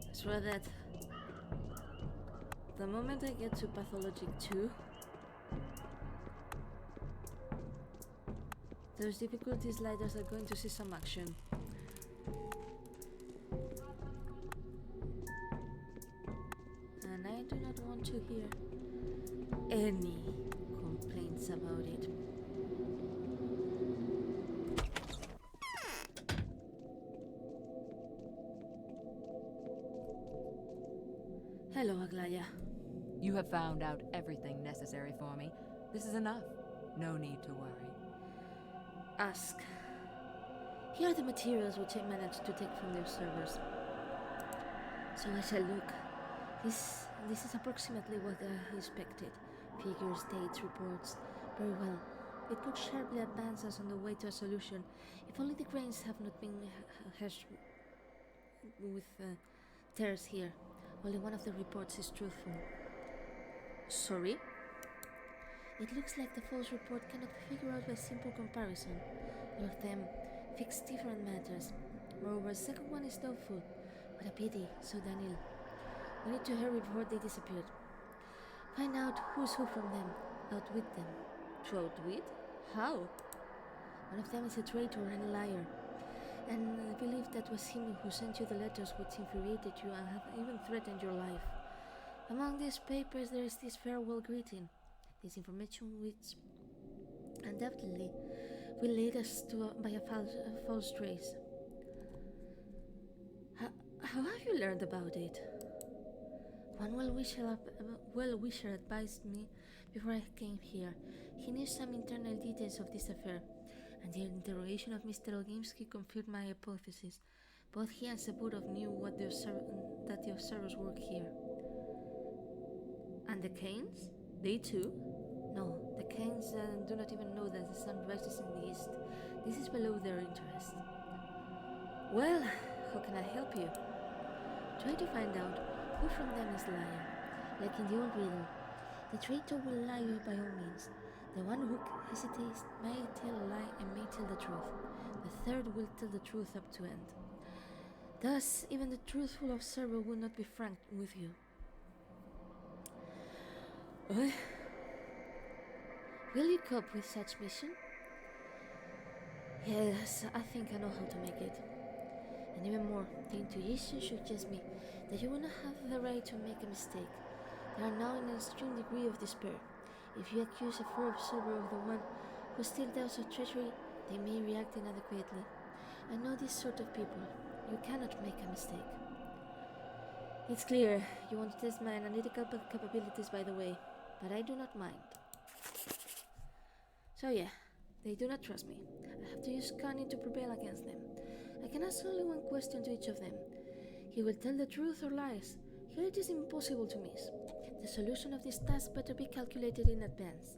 Speaker 1: I swear that the moment I get to Pathologic 2, those difficulty sliders are going to see some action. And I do not want to hear any complaints about it. Hello, Aglaya.
Speaker 3: You have found out everything necessary for me. This is enough. No need to worry.
Speaker 1: Ask. Here are the materials which I managed to take from their servers. So I shall look. This is approximately what I expected. Figures, dates, reports. Very well. It looks sharply advanced as on the way to a solution. If only the grains have not been hashed with tears here. Only one of the reports is truthful. Sorry? It looks like the false report cannot be figured out by simple comparison. All of them fix different matters. Moreover, the second one is doubtful. What a pity, so Daniel. We need to hurry before they disappeared. Find out who's who from them. Outwit them. To outwit? How? One of them is a traitor and a liar. And I believe that was him who sent you the letters which infuriated you and have even threatened your life. Among these papers there is this farewell greeting. This information which undoubtedly will lead us to by a false trace. How have you learned about it? One well-wisher advised me before I came here. He knew some internal details of this affair, and the interrogation of Mr. Olgimsky confirmed my hypothesis. Both he and Sabutov knew that the observers work here. And the Canes? They too? No, the Canes do not even know that the sun rises in the east. This is below their interest. Well, how can I help you? Try to find out who from them is lying. Like in the old riddle, the traitor will lie by all means. The one who hesitates may tell a lie and may tell the truth. The third will tell the truth up to end. Thus, even the truthful observer will not be frank with you. Will you cope with such mission? Yes, I think I know how to make it. And even more, the intuition suggests me that you will not have the right to make a mistake. They are now in an extreme degree of despair. If you accuse a fair observer of the one who still doubts of treachery, they may react inadequately. I know these sort of people. You cannot make a mistake. It's clear you want to test my analytical capabilities, by the way, but I do not mind. So yeah, they do not trust me. I have to use cunning to prevail against them. I can ask only one question to each of them. He will tell the truth or lies. Here it is impossible to miss. The solution of this task better be calculated in advance.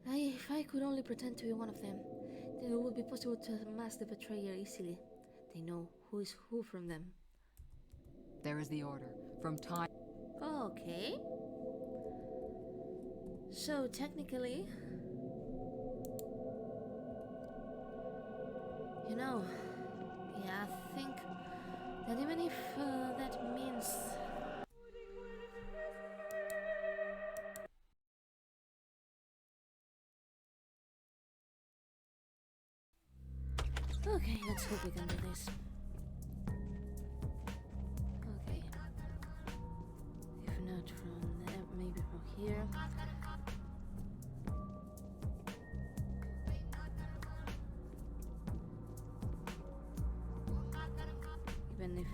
Speaker 1: If I could only pretend to be one of them, then it would be possible to mask the betrayer easily. They know who is who from them.
Speaker 3: There is the order. From time.
Speaker 1: Okay. So technically, yeah, I think that even if that means okay, let's hope we can do this. Okay. If not from there, maybe from here. Even if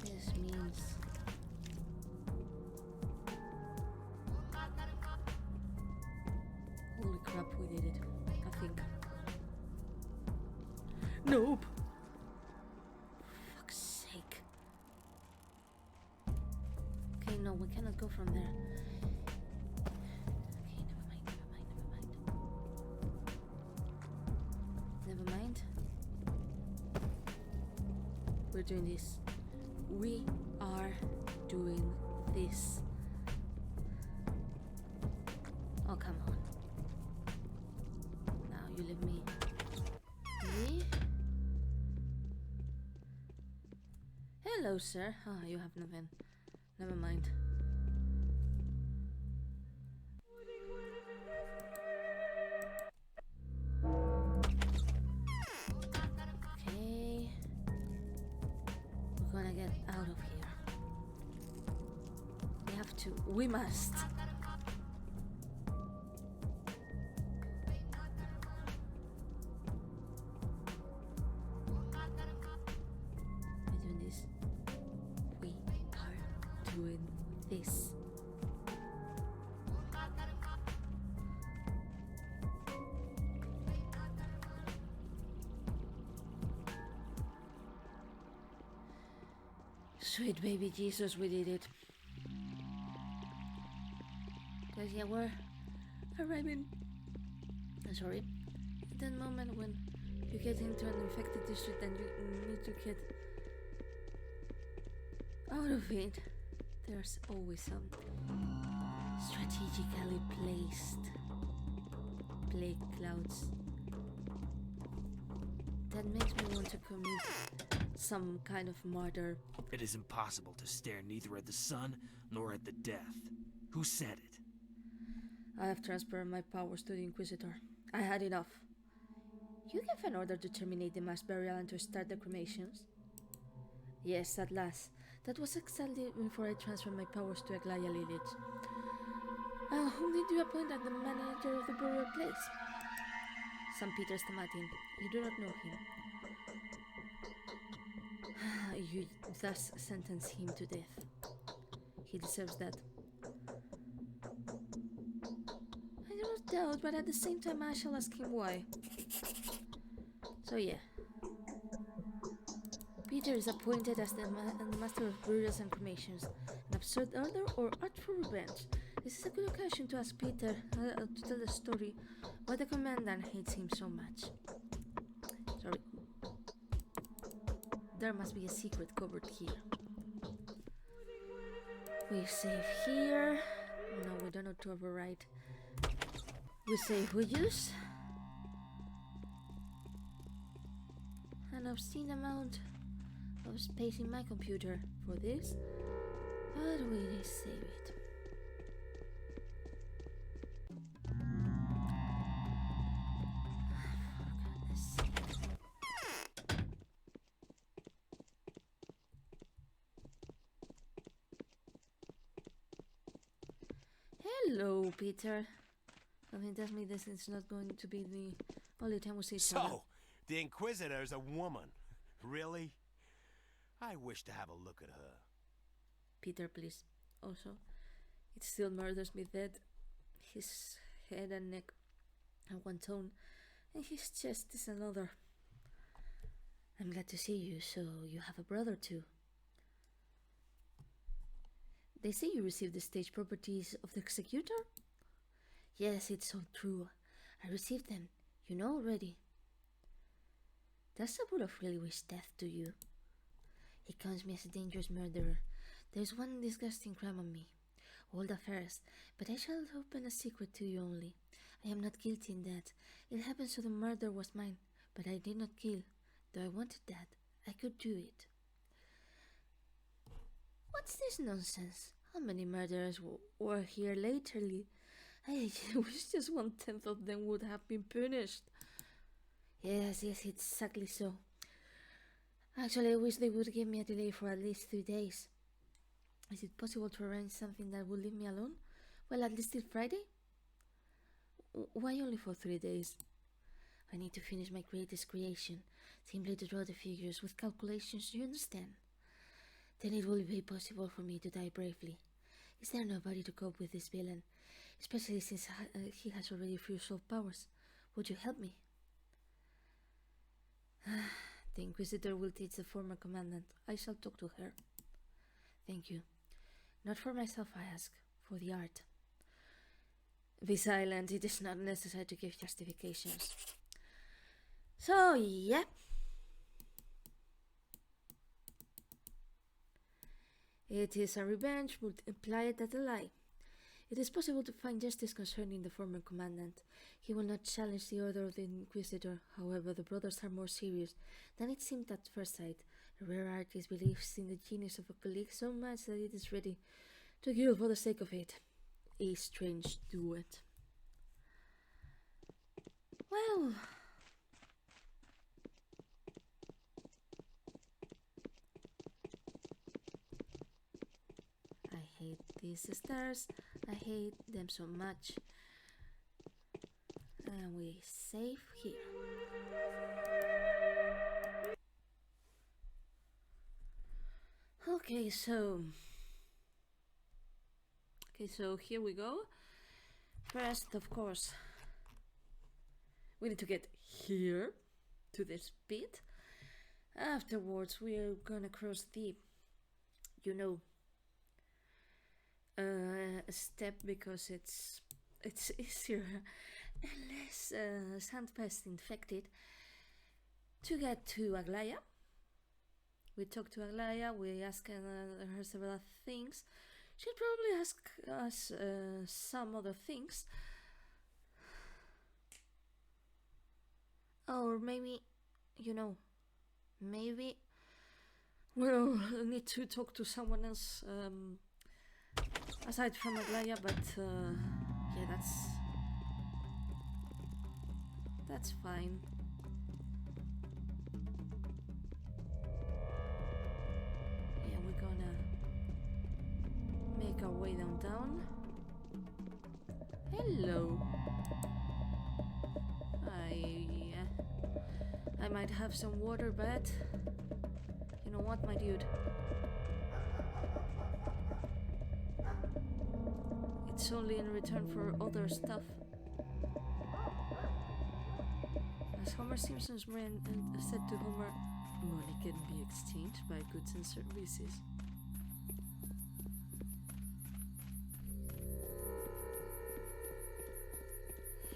Speaker 1: this means holy crap, we did it. I think. Nope. Fuck's sake. Okay, no, we cannot go from there. Okay, never mind. We're doing this. We are doing this. Oh, come on. Now you leave me. Me? Hello, sir. Ah, you have nothing. Never mind. Okay. We're gonna get out of here. We have to. We must. Doing this. Sweet baby Jesus, we did it. Guys, yeah, we're arriving. Sorry. At that moment when you get into an infected district and you need to get out of it, there's always some strategically placed plague clouds that makes me want to commit some kind of murder.
Speaker 4: It is impossible to stare neither at the sun nor at the death. Who said it?
Speaker 1: I have transferred my powers to the Inquisitor. I had enough. You gave an order to terminate the mass burial and to start the cremations? Yes, at last. That was exactly before I transferred my powers to Aglaya Lilith. Whom did you appoint as the manager of the burial place? Some Peter Stamatin. You do not know him. You thus sentence him to death. He deserves that. I do not doubt, but at the same time I shall ask him why. So yeah. Peter is appointed as the master of burials and cremations. An absurd order or art for revenge? This is a good occasion to ask Peter to tell the story why the commandant hates him so much. Sorry. There must be a secret covered here. We save here. No, we don't know to overwrite. We save, we use an obscene amount of space in my computer for this, but we save it. For goodness sake. Hello, Peter. Something tells me this is not going to be the only time we see each other.
Speaker 5: So, the Inquisitor's a woman. Really? I wish to have a look at her.
Speaker 1: Peter, please. Also, it still murders me that his head and neck are one tone, and his chest is another. I'm glad to see you, so you have a brother too. They say you received the stage properties of the executor? Yes, it's all true. I received them, you know already. Does Sabulov really wish death to you? He counts me as a dangerous murderer. There's one disgusting crime on me. Old affairs, but I shall open a secret to you only. I am not guilty in that. It happened so the murder was mine, but I did not kill. Though I wanted that, I could do it. What's this nonsense? How many murderers were here lately? I wish just 1/10 of them would have been punished. Yes, it's exactly so. Actually, I wish they would give me a delay for at least 3 days. Is it possible to arrange something that would leave me alone? Well, at least till Friday? Why only for 3 days? I need to finish my greatest creation, simply to draw the figures with calculations, you understand? Then it will be possible for me to die bravely. Is there nobody to cope with this villain? Especially since he has already few soul powers. Would you help me? The Inquisitor will teach the former commandant. I shall talk to her. Thank you. Not for myself, I ask. For the art. Be silent. It is not necessary to give justifications. So, yeah. It is a revenge multiplied at a lie. It is possible to find justice concerning the former commandant. He will not challenge the order of the Inquisitor. However, the brothers are more serious than it seemed at first sight. The rare artist believes in the genius of a colleague so much that it is ready to kill for the sake of it. A strange duet. Well... I hate these stairs. I hate them so much. And we save here. Okay, so here we go. First, of course, we need to get here to this bit. Afterwards, we are gonna cross the, step because it's easier and less sandpest infected to get to Aglaya. We talk to Aglaya, we ask her several things. She'll probably ask us some other things. Or maybe, maybe we'll need to talk to someone else aside from Aglaya, but yeah, that's fine. Yeah, we're gonna make our way downtown. Hello. I might have some water, but you know what, my dude? It's only in return for other stuff. As Homer Simpson's friend said to Homer, money can be exchanged by goods and services.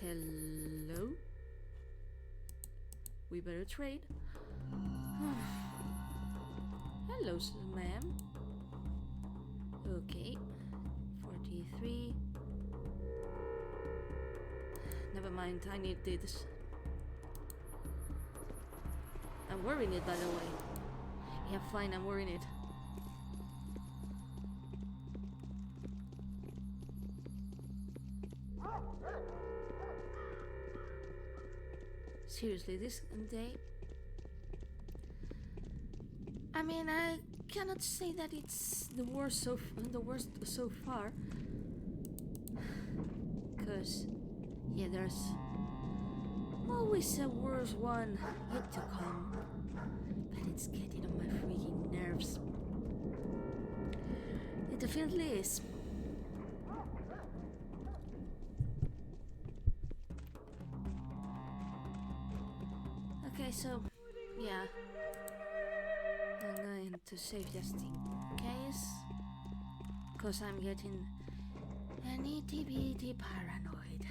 Speaker 1: Hello? We better trade. Hello, ma'am. Okay. 43. Never mind, I need this. I'm wearing it, by the way. Yeah, fine, I'm wearing it. Seriously, this day... I mean, I cannot say that it's the worst so far. because, yeah, there's always a worse one yet to come. But it's getting on my freaking nerves. It definitely is. Okay, so, yeah. I'm going to save just in case. Because I'm getting an itty bitty paranoid.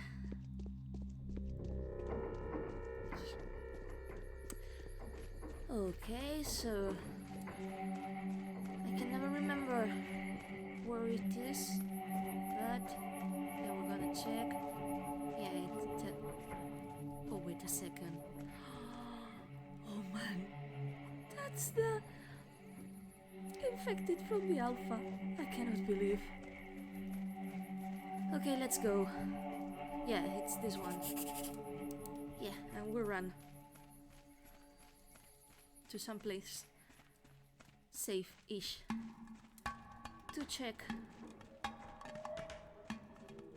Speaker 1: Okay, so I can never remember where it is, but yeah, we're gonna check. Yeah, oh, wait a second. Oh man, that's the infected from the alpha. I cannot believe. Okay, let's go. Yeah, it's this one. Yeah, and we'll run to some place safe-ish to check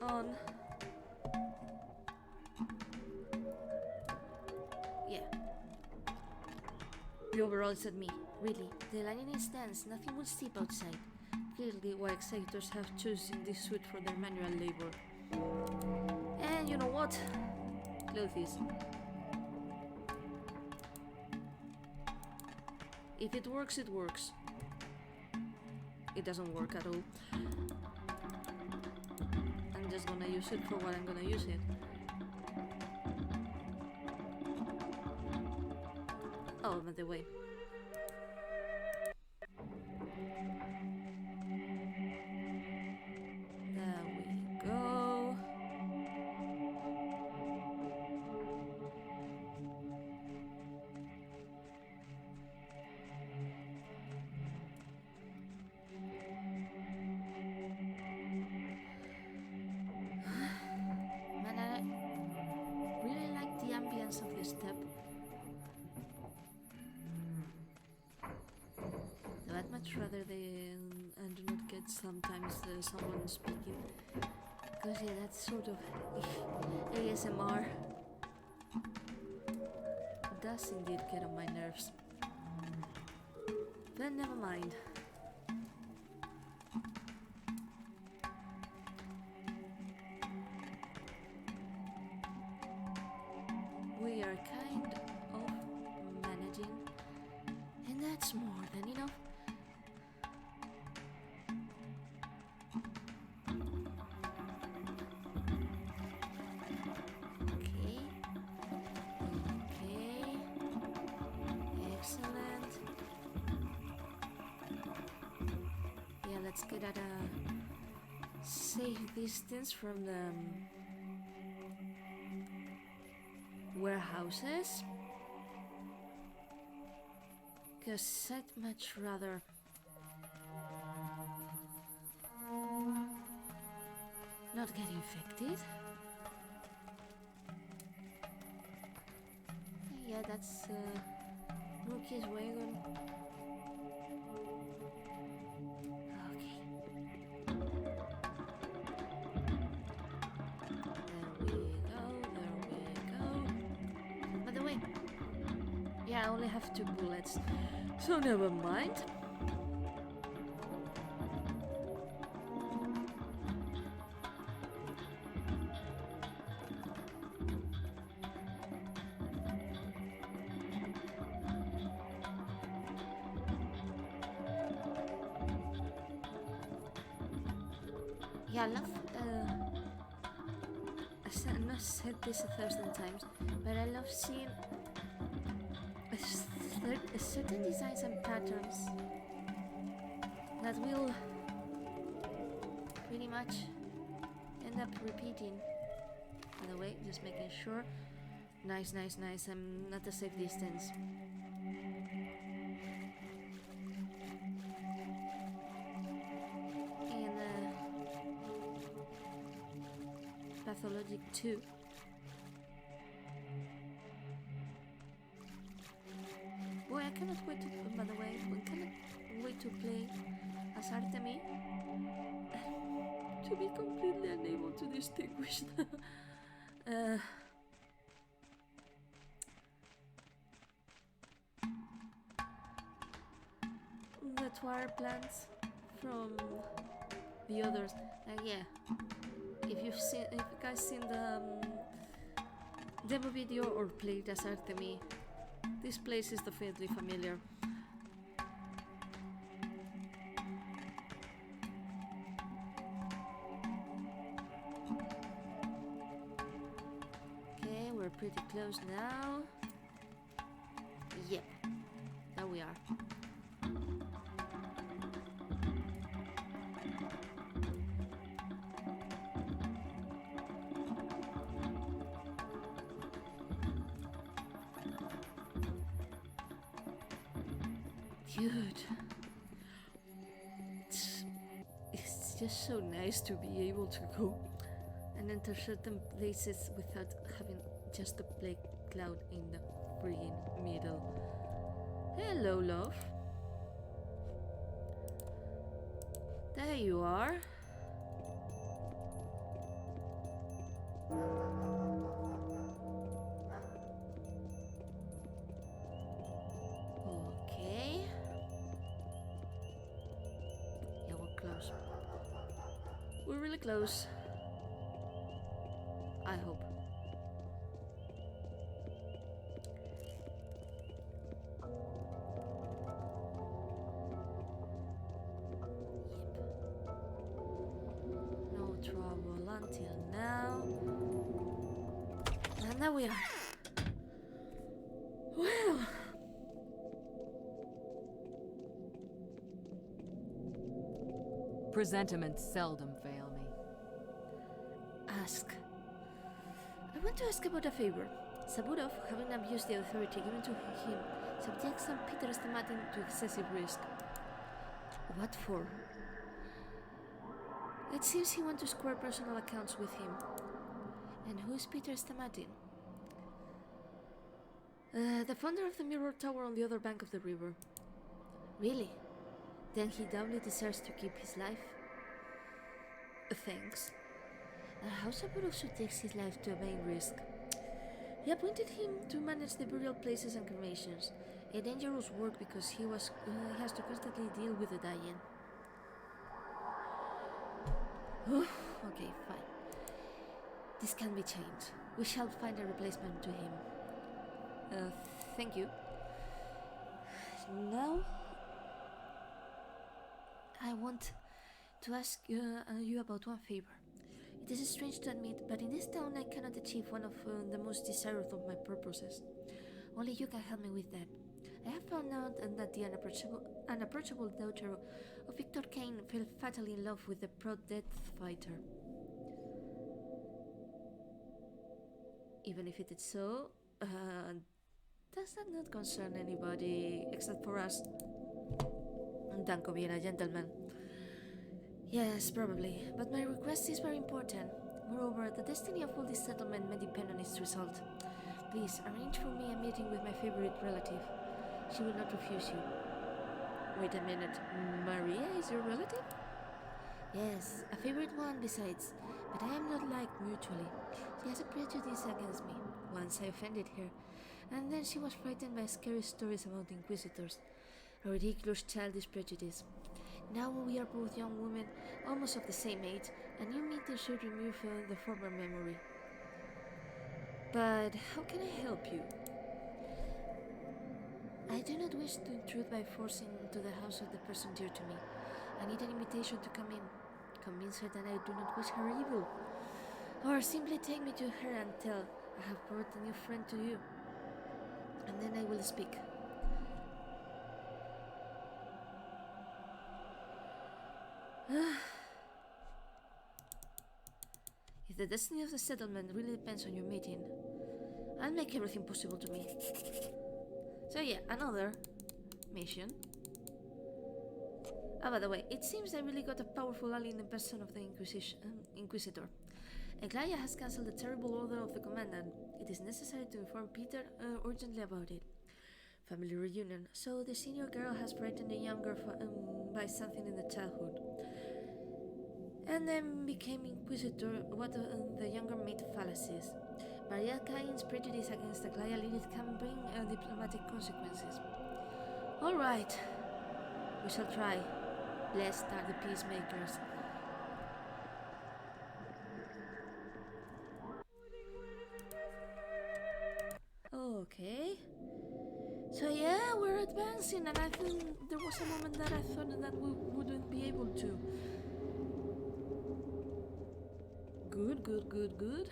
Speaker 1: on. Yeah. The overall is at me. Really, the lining is dense, nothing will slip outside. Clearly, why executors have chosen this suit for their manual labor. And you know what? Clothes. If it works, it works. It doesn't work at all. I'm just gonna use it for what I'm gonna use it. Oh, by the way. There we go. Man, I really like the ambience of this step. Though I'd much rather they do not get sometimes someone speaking. Because yeah, that's sort of ASMR. Does indeed get on my nerves. But never mind. We are kind of managing, and that's more than enough. Okay. Okay. Excellent. Yeah, let's get at a safe distance from the warehouses, because I'd much rather not get infected. Yeah, that's Rookie's wagon. Okay. By the way, yeah, I only have 2 bullets, so never mind. Yeah, I love, I must said this 1,000 times, but I love seeing certain designs and patterns that will pretty much end up repeating. By the way, just making sure. Nice, nice, nice. I'm at a safe distance. In Pathologic 2. Boy, I cannot wait to, by the way, I cannot wait to play as Artemi. to be completely unable to distinguish them. The twire plants from the others. Yeah, if you guys seen the demo video or played as Artemi, this place is definitely familiar. Okay, we're pretty close now. Yep, there we are. Dude, it's just so nice to be able to go and enter certain places without having just a black cloud in the freaking middle. Hello, love. There you are. Okay. Yeah, we're close. We're really close. I hope. No trouble until now. And there we are. Well.
Speaker 3: Presentiments seldom fail me.
Speaker 1: Ask. I want to ask about a favor. Saburov, having abused the authority given to him, subjects St. Peter Stamatin to excessive risk. What for? It seems he wants to square personal accounts with him. And who is Peter Stamatin? The founder of the Mirror Tower on the other bank of the river. Really? Then he doubly deserves to keep his life? Thanks. How Saburov subjects his life to a vain risk? He appointed him to manage the burial places and cremations, a dangerous work because he has to constantly deal with the dying. Okay, fine. This can be changed. We shall find a replacement to him. Thank you. Now, I want to ask you about one favor. It is strange to admit, but in this town I cannot achieve one of the most desired of my purposes. Only you can help me with that. I have found out that the unapproachable daughter of Victor Kane fell fatally in love with the proud death fighter. Even if it is so, does that not concern anybody except for us? Danko being a gentleman. Yes, probably, but my request is very important. Moreover, the destiny of all this settlement may depend on its result. Please, arrange for me a meeting with my favorite relative. She will not refuse you. Wait a minute, Maria is your relative? Yes, a favorite one besides, but I am not liked mutually. She has a prejudice against me. Once I offended her, and then she was frightened by scary stories about inquisitors. A ridiculous childish prejudice. Now we are both young women, almost of the same age, and new meeting should remove the former memory. But how can I help you? I do not wish to intrude by force into the house of the person dear to me. I need an invitation to come in. Convince her that I do not wish her evil. Or simply take me to her and tell, I have brought a new friend to you. And then I will speak. If the destiny of the settlement really depends on your meeting, I'll make everything possible to me. So yeah, another mission. By the way, it seems I really got a powerful ally in the person of the Inquisitor. Eglaya has cancelled the terrible order of the Commandant. It is necessary to inform Peter urgently about it. Family reunion. So the senior girl has frightened the younger by something in the childhood. and then became inquisitor, what the younger made fallacies. Maria Cain's prejudice against Aglaia Lilith can bring diplomatic consequences. Alright, we shall try. Blessed are the peacemakers. Okay. So yeah, we're advancing, and I think there was a moment that I thought that we wouldn't be able to. Good, good, good, good.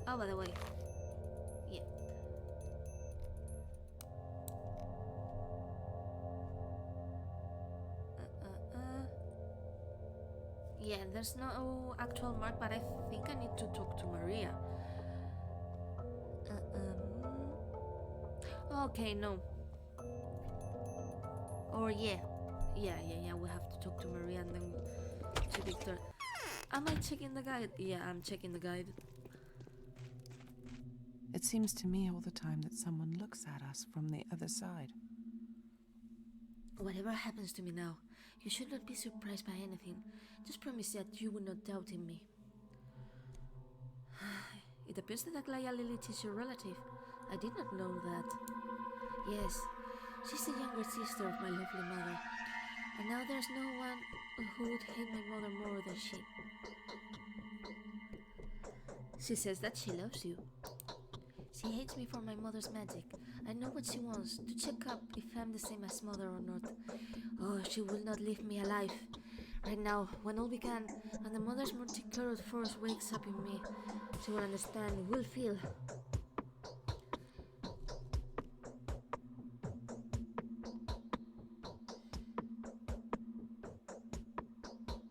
Speaker 1: Oh, by the way, yeah. Yeah, there's no actual mark, but I think I need to talk to Maria. Okay, no. Or yeah, we have to talk to Maria and then to Victor. Am I checking the guide? Yeah, I'm checking the guide.
Speaker 6: It seems to me all the time that someone looks at us from the other side.
Speaker 1: Whatever happens to me now, you should not be surprised by anything. Just promise that you will not doubt in me. It appears that Aglaia Lilith is your relative. I did not know that. Yes, she's the younger sister of my lovely mother. And now there's no one who would hate my mother more than she. She says that she loves you. She hates me for my mother's magic. I know what she wants, to check up if I'm the same as mother or not. Oh, she will not leave me alive. Right now, when all began, and the mother's multicolored force wakes up in me, she will understand, will feel.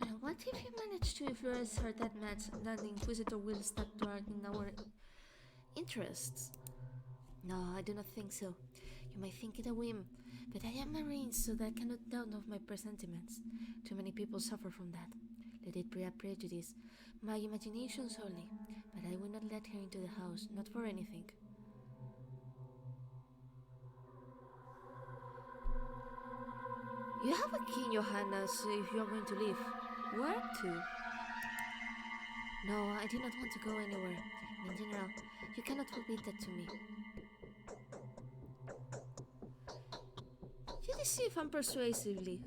Speaker 1: And what if you manage to influence her that much that the Inquisitor will start targeting our interests? No, I do not think so. You might think it a whim, but I am arranged so that I cannot doubt of my presentiments. Too many people suffer from that. Let it be a prejudice, my imaginations only, but I will not let her into the house, not for anything. You have a key in your hand as if you are going to leave. Where to? No, I do not want to go anywhere. In general, you cannot forbid that to me. You deceive unpersuasively.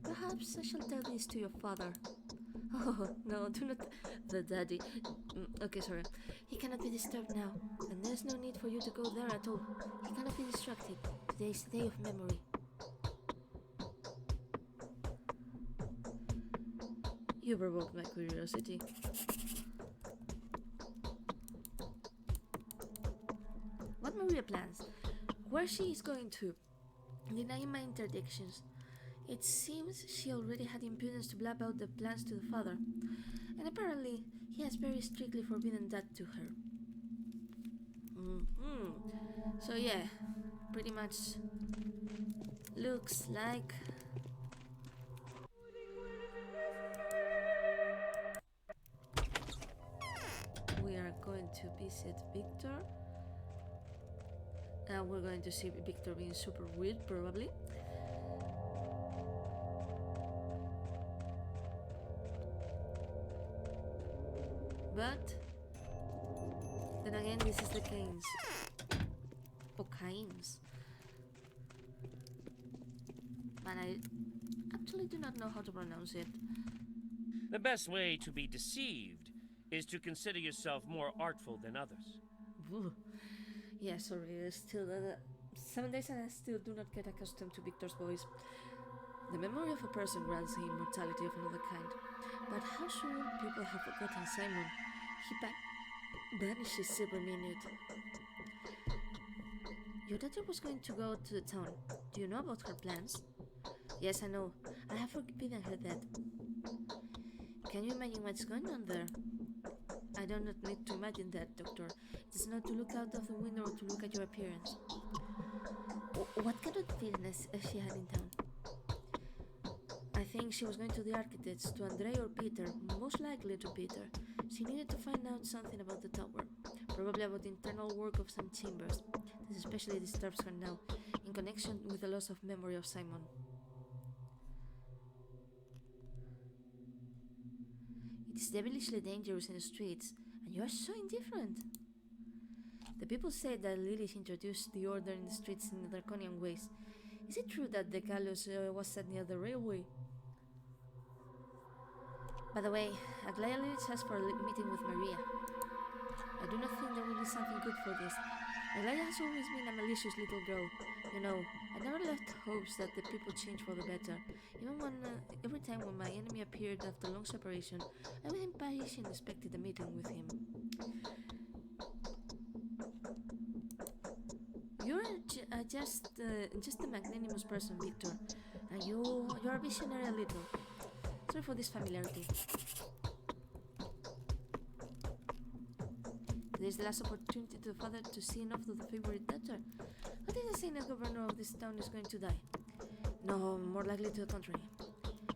Speaker 1: Perhaps I shall tell this to your father. Oh, no, do not... The daddy... Okay, sorry. He cannot be disturbed now, and there's no need for you to go there at all. He cannot be distracted. Today is the day of memory. You provoked my curiosity. What Maria plans? Where she is going to? Denying my interdictions. It seems she already had impudence to blab out the plans to the father, and apparently he has very strictly forbidden that to her. So yeah, pretty much looks like... we are going to visit Victor. We're going to see Victor being super weird, probably. But then again, this is the Cains. Or Cains. And I actually do not know how to pronounce it.
Speaker 7: The best way to be deceived is to consider yourself more artful than others.
Speaker 1: Ooh. Yeah, sorry, still 7 days and I still do not get accustomed to Victor's voice. The memory of a person grants the immortality of another kind. But how soon people have forgotten Simon? He vanishes every minute. Your daughter was going to go to the town. Do you know about her plans? Yes, I know. I have forbidden her that. Can you imagine what's going on there? I do not need to imagine that, Doctor. It is not to look out of the window or to look at your appearance. What kind of business she had in town? I think she was going to the architects, to Andre or Peter, most likely to Peter. She needed to find out something about the tower, probably about the internal work of some chambers. This especially disturbs her now, in connection with the loss of memory of Simon. It is devilishly dangerous in the streets, and you are so indifferent. The people say that Lilith introduced the order in the streets in draconian ways. Is it true that the gallows was set near the railway? By the way, Aglaya Lilith asked for a meeting with Maria. I do not think there will be something good for this. Aglaya has always been a malicious little girl. You know, I never left hopes that the people change for the better. Even when, every time when my enemy appeared after long separation, I was impatient and expected a meeting with him. You're just a magnanimous person, Victor, and you're a visionary a little. Sorry for this familiarity. Today is the last opportunity to the father to see enough of the favorite daughter. I think the Senate governor of this town is going to die. No, more likely to the contrary.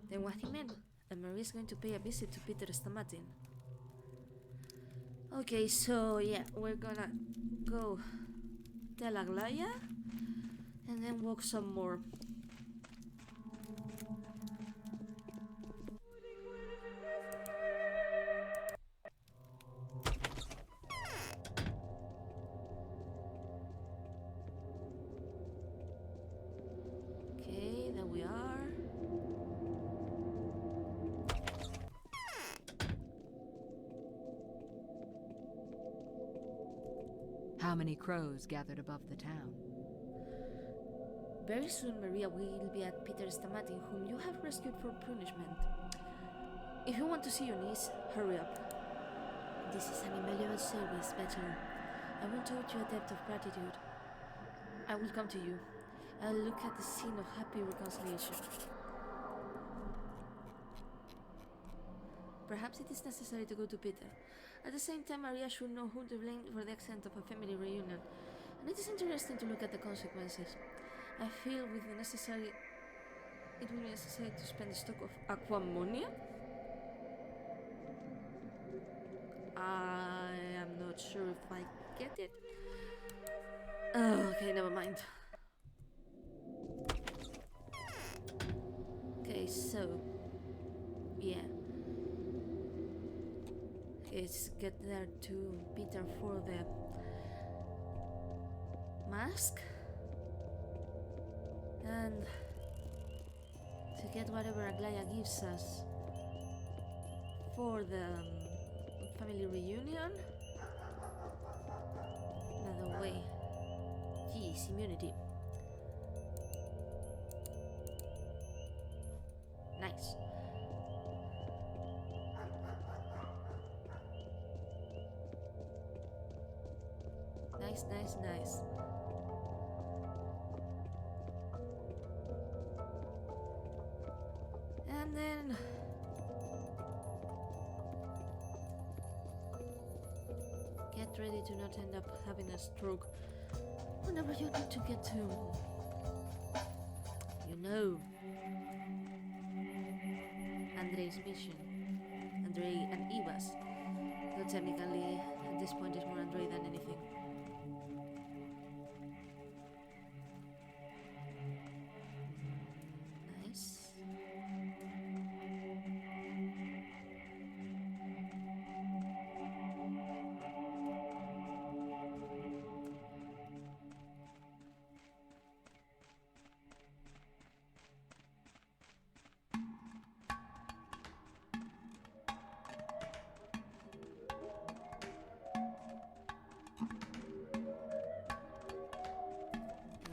Speaker 1: Then what he meant, and Marie is going to pay a visit to Peter Stamatin. Okay, so yeah, we're gonna go tell Aglaya and then walk some more. Okay, there we are.
Speaker 3: How many crows gathered above the town?
Speaker 1: Very soon Maria will be at Peter Stamatin, whom you have rescued for punishment. If you want to see your niece, hurry up. This is an invaluable service, Bachelor. I won't owe you a debt of gratitude. I will come to you. I'll look at the scene of happy reconciliation. Perhaps it is necessary to go to Peter. At the same time, Maria should know who to blame for the accident of a family reunion. And it is interesting to look at the consequences. I feel it will be necessary to spend a stock of aquamonia. I am not sure if I get it. Okay, never mind. Okay, so yeah. Let's get there to Peter for the mask and to get whatever Aglaya gives us for the family reunion. By the way, geez, immunity. Nice. Nice. And then get ready to not end up having a stroke whenever you need to get to, you know, Andrei's mission. Andrei and Eva's. Though technically at this point it's more Andrei than anything. Nice.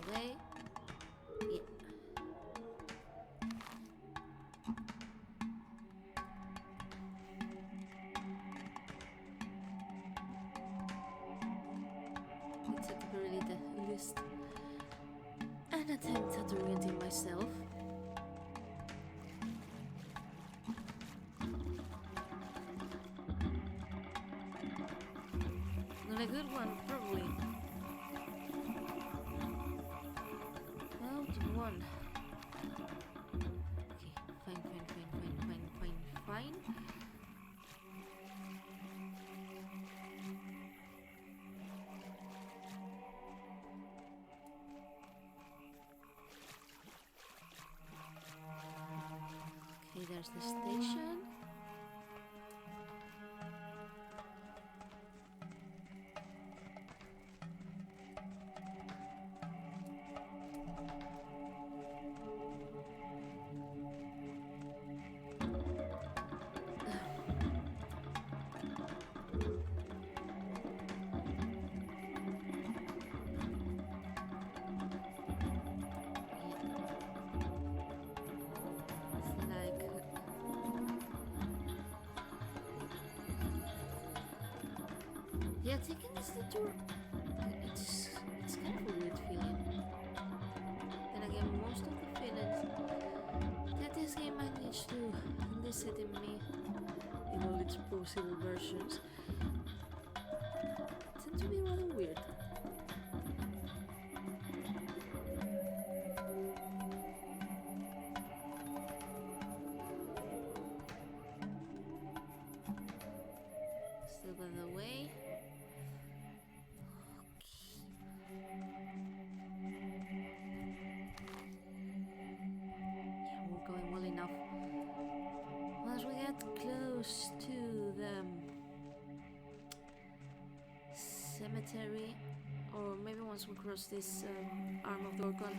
Speaker 1: Away. Yeah. It's at the very least an attempt at orienting myself. Not a good one, probably. there's the station. Yeah, taking this detour, it's kind of a weird feeling. Then again, most of the feelings that this game managed to elicit in me, in all its possible versions, tend to be rather weird. Still by the way. Going well enough. Once we get close to the cemetery, or maybe once we cross this arm of the Orcon,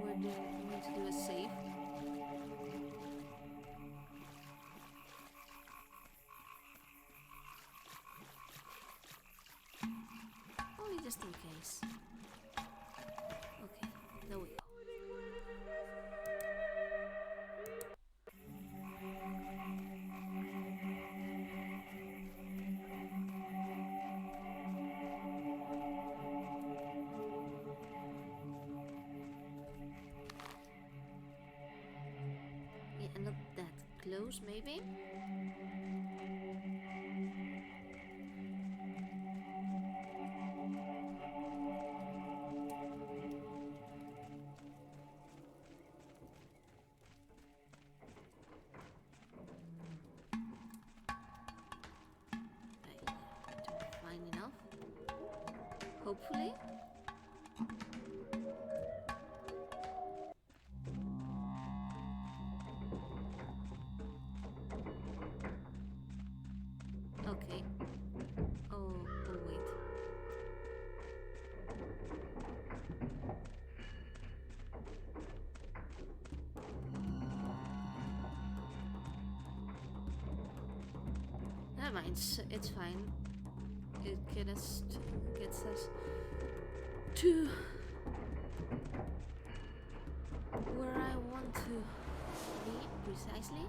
Speaker 1: we're going to do a save. Only just in case. Okay, there we go. Yeah, not that close, maybe? Fine enough. Hopefully. Okay. Oh wait. Never mind, it's fine. It gets us to where I want to be precisely.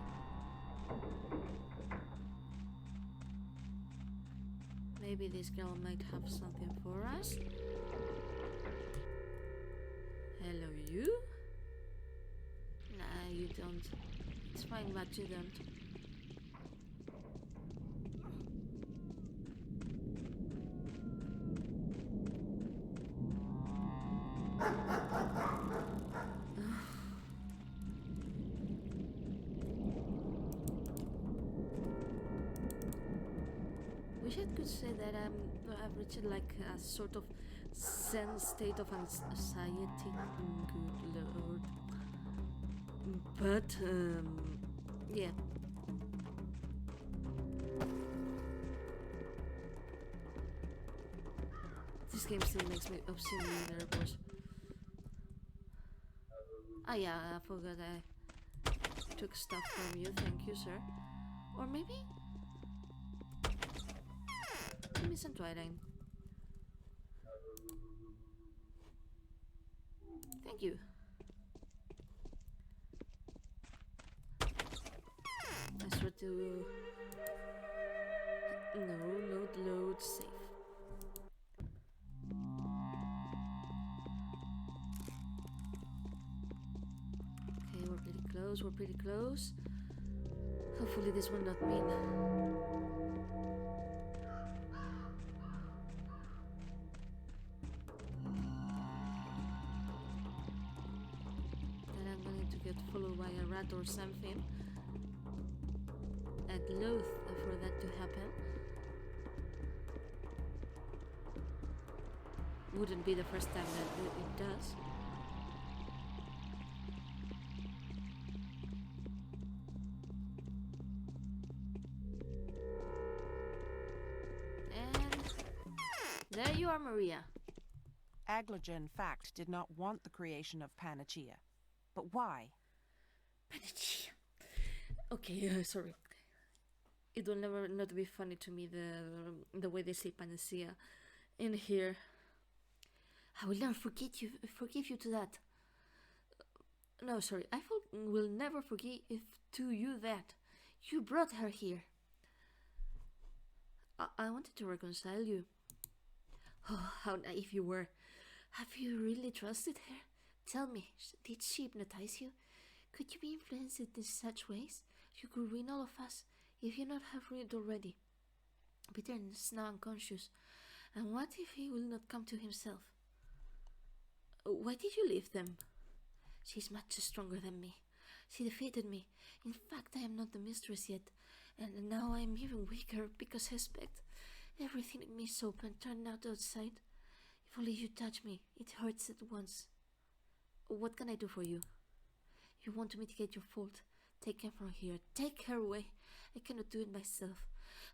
Speaker 1: Maybe this girl might have something for us. Hello, you? Nah, you don't. It's fine, but you don't. Wish I could say that I've reached like a sort of zen state of anxiety. Good lord. But yeah. This game still makes me obscenely nervous. Ah yeah, I forgot I took stuff from you. Thank you, sir. Or maybe? Give me some Twilight. Thank you. I swear to... No, load, safe. Okay, we're pretty close. Hopefully this will not mean... followed by a rat or something. I'd loathe for that to happen. Wouldn't be the first time that it does. There you are, Maria.
Speaker 6: Aglaja, in fact, did not want the creation of Panacea. But why?
Speaker 1: Panacea. Okay, sorry. It will never not be funny to me the way they say panacea in here. I will never forgive you to that. No, sorry. Will never forgive to you that. You brought her here. I wanted to reconcile you. Oh, how naive you were. Have you really trusted her? Tell me, did she hypnotize you? Could you be influenced in such ways? You could ruin all of us if you not have ruined already. Peter is now unconscious. And what if he will not come to himself? Why did you leave them? She's much stronger than me. She defeated me. In fact, I am not the mistress yet. And now I am even weaker because I expect everything in me is open, turned out outside. If only you touch me, it hurts at once. What can I do for you? You want to mitigate your fault. Take her from here. Take her away. I cannot do it myself.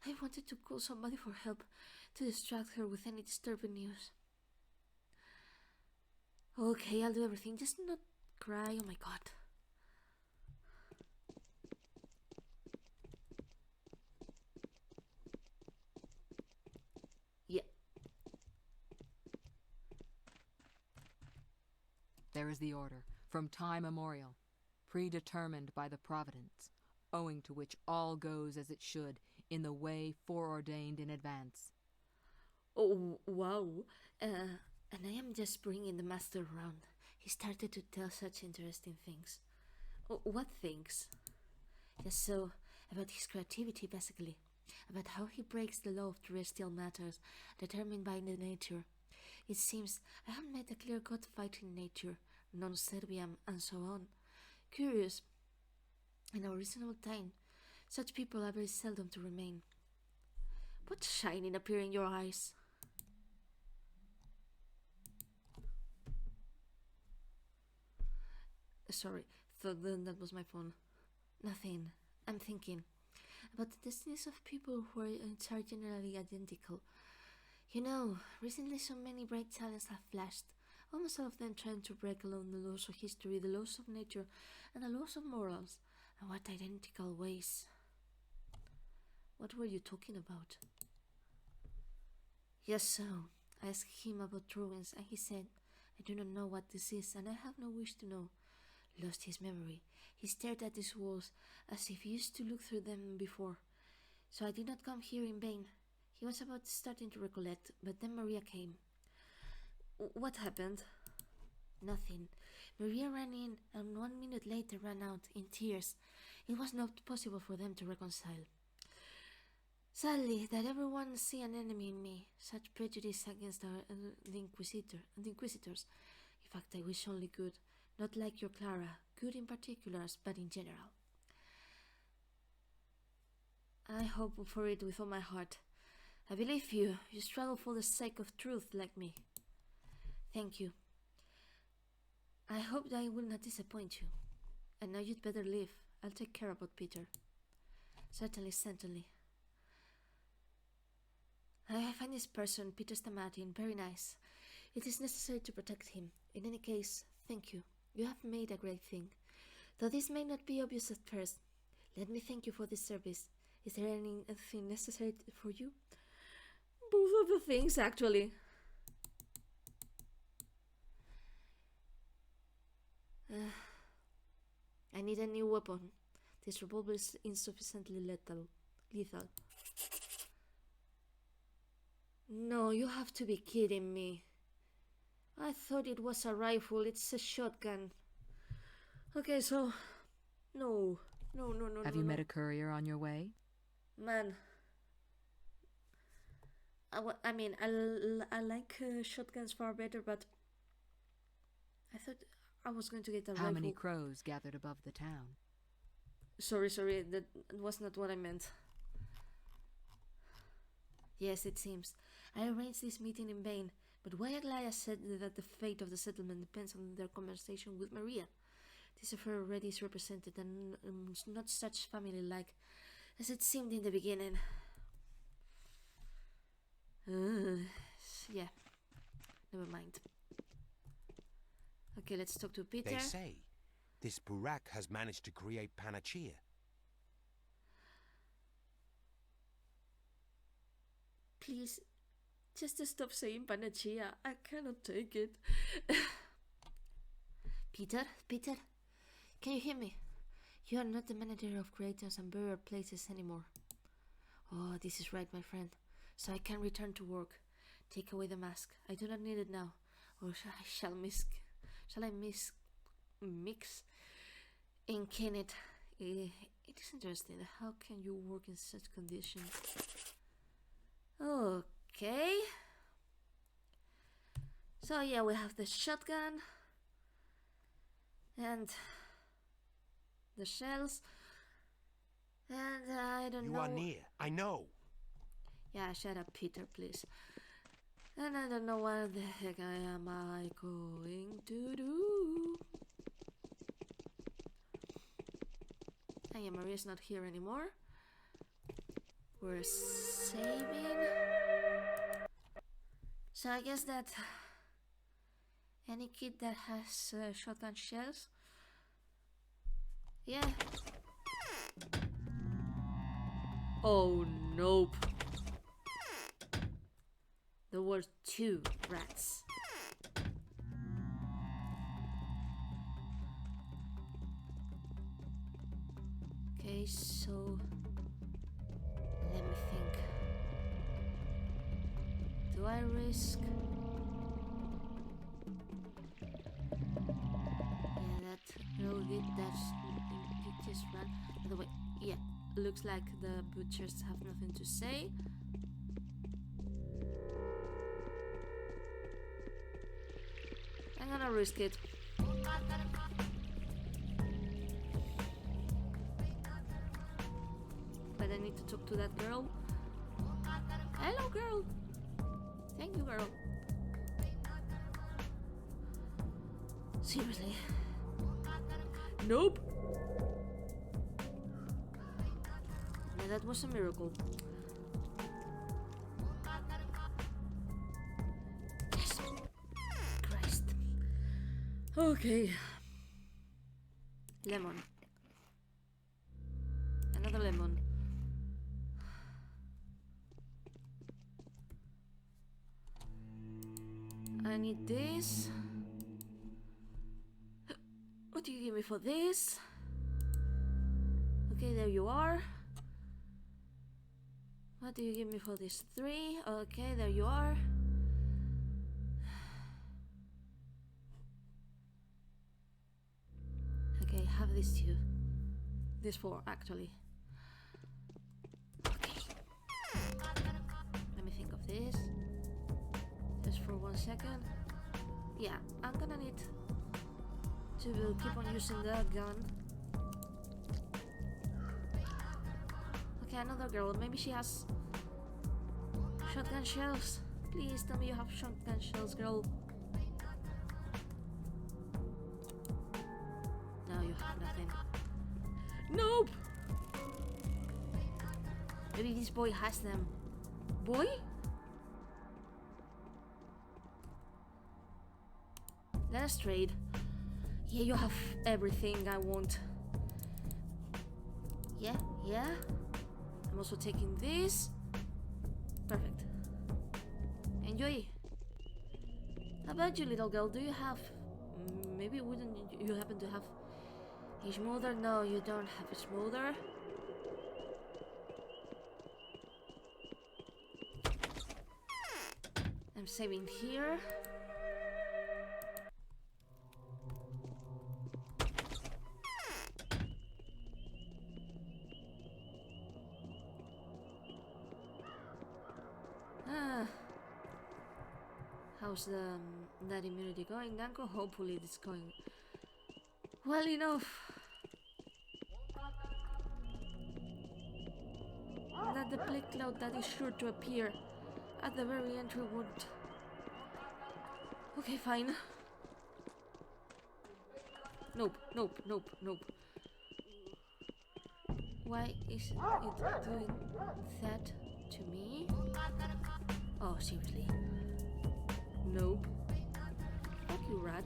Speaker 1: I wanted to call somebody for help, to distract her with any disturbing news. Okay, I'll do everything. Just not cry. Oh my god. Yeah.
Speaker 3: There is the order, from time immemorial, predetermined by the Providence, owing to which all goes as it should, in the way foreordained in advance.
Speaker 1: Oh, wow. And I am just bringing the master around. He started to tell such interesting things. What things? Just so, about his creativity, basically. About how he breaks the law of terrestrial matters, determined by the nature. It seems I have met a clear-cut fighting nature, non-serviam, and so on. Curious. In our reasonable time, such people are very seldom to remain. What shining appear in your eyes? Sorry, thought that was my phone. Nothing. I'm thinking about the destinies of people who are generally identical. You know, recently so many bright talents have flashed, almost all of them trying to break along the laws of history, the laws of nature, and the laws of morals. And what identical ways. What were you talking about? Yes, so I asked him about drawings, and he said, I do not know what this is, and I have no wish to know. Lost his memory. He stared at these walls as if he used to look through them before. So I did not come here in vain. He was about starting to recollect, but then Maria came. What happened? Nothing. Maria ran in, and 1 minute later ran out, in tears. It was not possible for them to reconcile. Sadly, that everyone see an enemy in me, such prejudice against the Inquisitors. In fact, I wish only good. Not like your Clara, good in particulars, but in general. I hope for it with all my heart. I believe you. You struggle for the sake of truth like me. Thank you. I hope that I will not disappoint you. And now you'd better leave. I'll take care about Peter. Certainly, certainly. I find this person, Peter Stamatin, very nice. It is necessary to protect him. In any case, thank you. You have made a great thing. Though this may not be obvious at first, let me thank you for this service. Is there anything necessary for you? Both of the things, actually. I need a new weapon. This revolver is insufficiently lethal. No, you have to be kidding me. I thought it was a rifle. It's a shotgun. Okay, so... No.
Speaker 3: Have you met a courier on your way?
Speaker 1: Man. I mean, I like shotguns far better, but... I thought I was going to get a rifle.
Speaker 3: How many crows gathered above the town?
Speaker 1: Sorry, that was not what I meant. Yes, it seems. I arranged this meeting in vain, but why Alys said that the fate of the settlement depends on their conversation with Maria. This affair already is represented and not such family-like as it seemed in the beginning. Yeah, never mind. Okay, let's talk to Peter.
Speaker 5: They say this Burak has managed to create Panacea.
Speaker 1: Please, just stop saying Panacea. I cannot take it. Peter, can you hear me? You are not the manager of creators and burial places anymore. Oh, this is right, my friend. So I can return to work. Take away the mask. I do not need it now. Or shall I mix ink in it? It is interesting. How can you work in such conditions? Okay. So yeah, we have the shotgun and the shells, and I don't know.
Speaker 5: You are near. I know.
Speaker 1: Yeah, shut up, Peter, please. And I don't know what the heck am I going to do. And yeah, Maria's not here anymore. We're saving. So I guess that any kid that has shotgun shells. Yeah. Oh, nope. There were 2 rats. Okay, so let me think. Do I risk? Yeah, that girl did that. You just ran. By the way, yeah, looks like the butchers have nothing to say. I'm gonna risk it. But I need to talk to that girl. Hello, girl. Thank you, girl. Seriously. Nope. Yeah, that was a miracle. Yes. Christ. Okay. Lemon. Another lemon. I need this. What do you give me for this? Okay, there you are. What do you give me for this? 3. Okay, there you are. Okay, have these 2. This 4, actually. Okay. Let me think of this. Just for 1 second. Yeah, I'm gonna need to keep on using the gun. Okay, another girl. Maybe she has shotgun shells. Please tell me you have shotgun shells, girl. No, you have nothing. Nope! Maybe this boy has them. Boy? Let us trade. Yeah, you have everything I want. Yeah. I'm also taking this. Perfect. Enjoy. How about you, little girl? Do you have... maybe wouldn't you happen to have a smolder? No, you don't have a smolder. I'm saving here. How's that immunity going, Danko? Hopefully it's going well enough. That the plague cloud that is sure to appear at the very entry won't. Okay, fine. Nope. Why is it doing that to me? Oh, seriously. Nope. Fuck you, rat.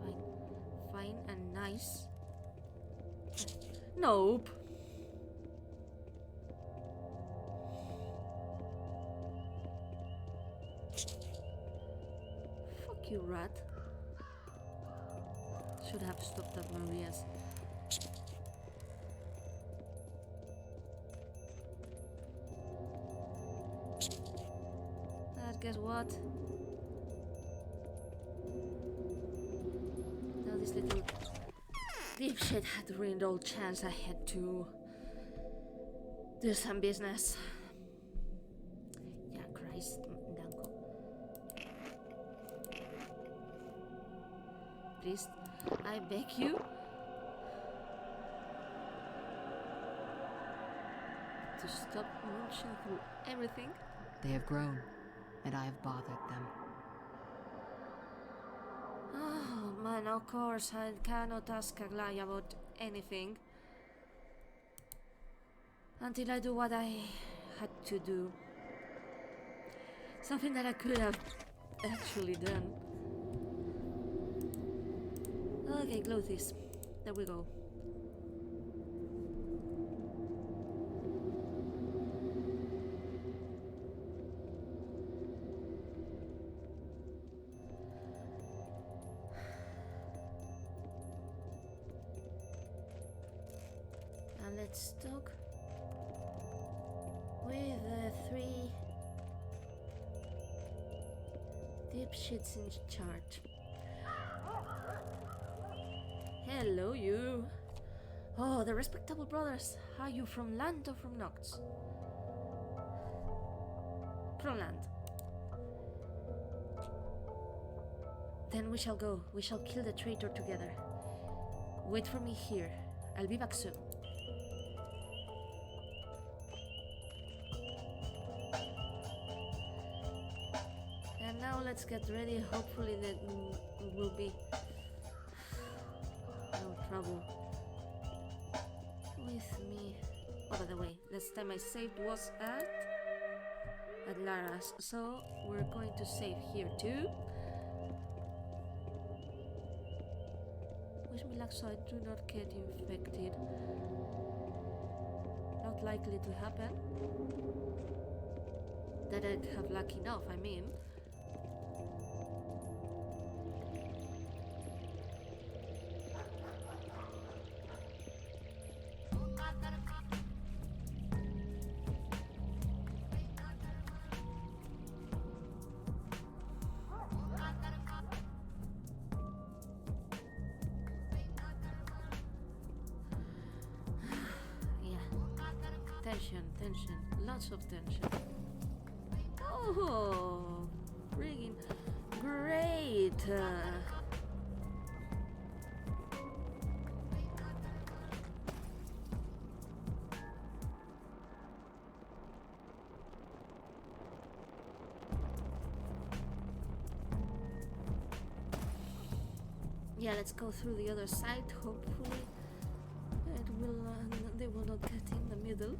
Speaker 1: Okay, fine and nice. Nope. Fuck you, rat. Should have stopped at Maria's. Guess what? Now this little dipshit had ruined all chance I had to do some business. Yeah, Christ, Danko. Please, I beg you. To stop munching through everything.
Speaker 3: They have grown, and I have bothered them.
Speaker 1: Oh man, of course I cannot ask Aglaya about anything until I do what I had to do. Something that I could have actually done. Okay, clothes. There we go. Let's talk with the three dipshits in charge. Hello, you. Oh, the respectable brothers. Are you from land or from Nox? From land. Then we shall go. We shall kill the traitor together. Wait for me here. I'll be back soon. Now let's get ready. Hopefully that will be no trouble with me. Oh, by the way, last time I saved was at Lara's, so we're going to save here too. Wish me luck so I do not get infected. Not likely to happen. That I'd have luck enough, I mean. Tension, lots of tension. Oh, friggin' great! Yeah, let's go through the other side. Hopefully, it will. They will not get in the middle.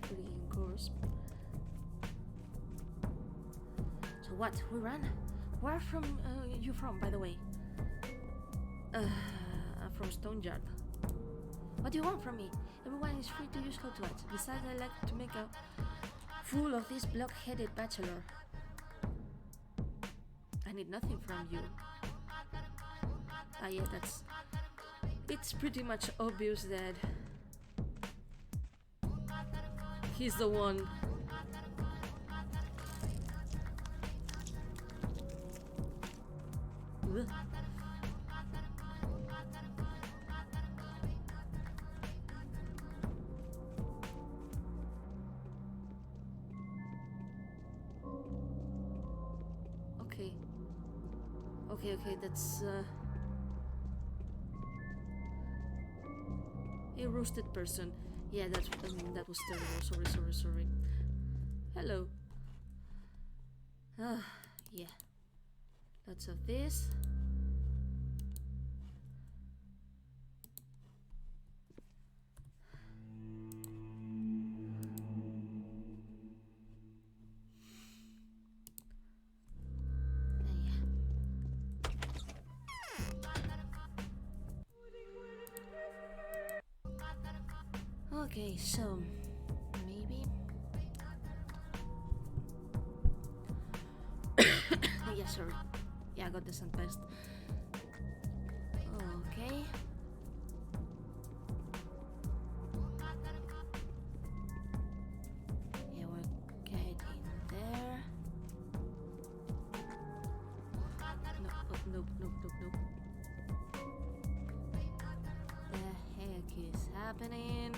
Speaker 1: Freaking course. So what? We run? Where from you from, by the way? I'm from Stoneyard. What do you want from me? Everyone is free to use hot words. Besides, I like to make a fool of this block-headed bachelor. I need nothing from you. Ah, yeah, that's... It's pretty much obvious that he's the one. Ugh. Okay, that's a roasted person. Yeah, that was terrible. Sorry. Hello. Yeah. Lots of this. Okay, so maybe. Yeah, sorry. Yeah, I got the sandpest. Okay. Yeah, we're getting there. Nope. The heck is happening?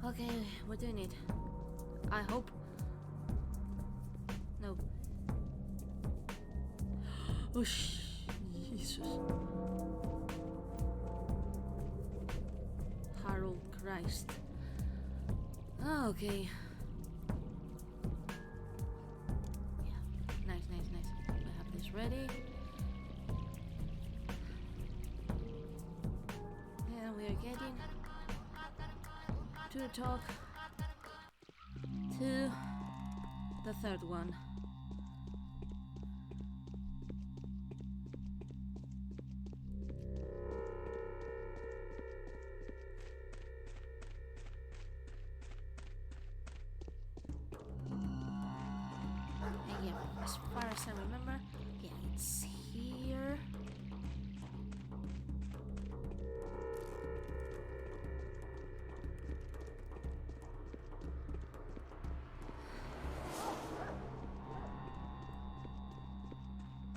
Speaker 1: Okay, we're doing it. I hope. No. Oh, Jesus. Harold Christ. Okay. Yeah, nice. I have this ready. And we are getting to talk to the third one. And yeah, as far as I remember, yeah, it's here.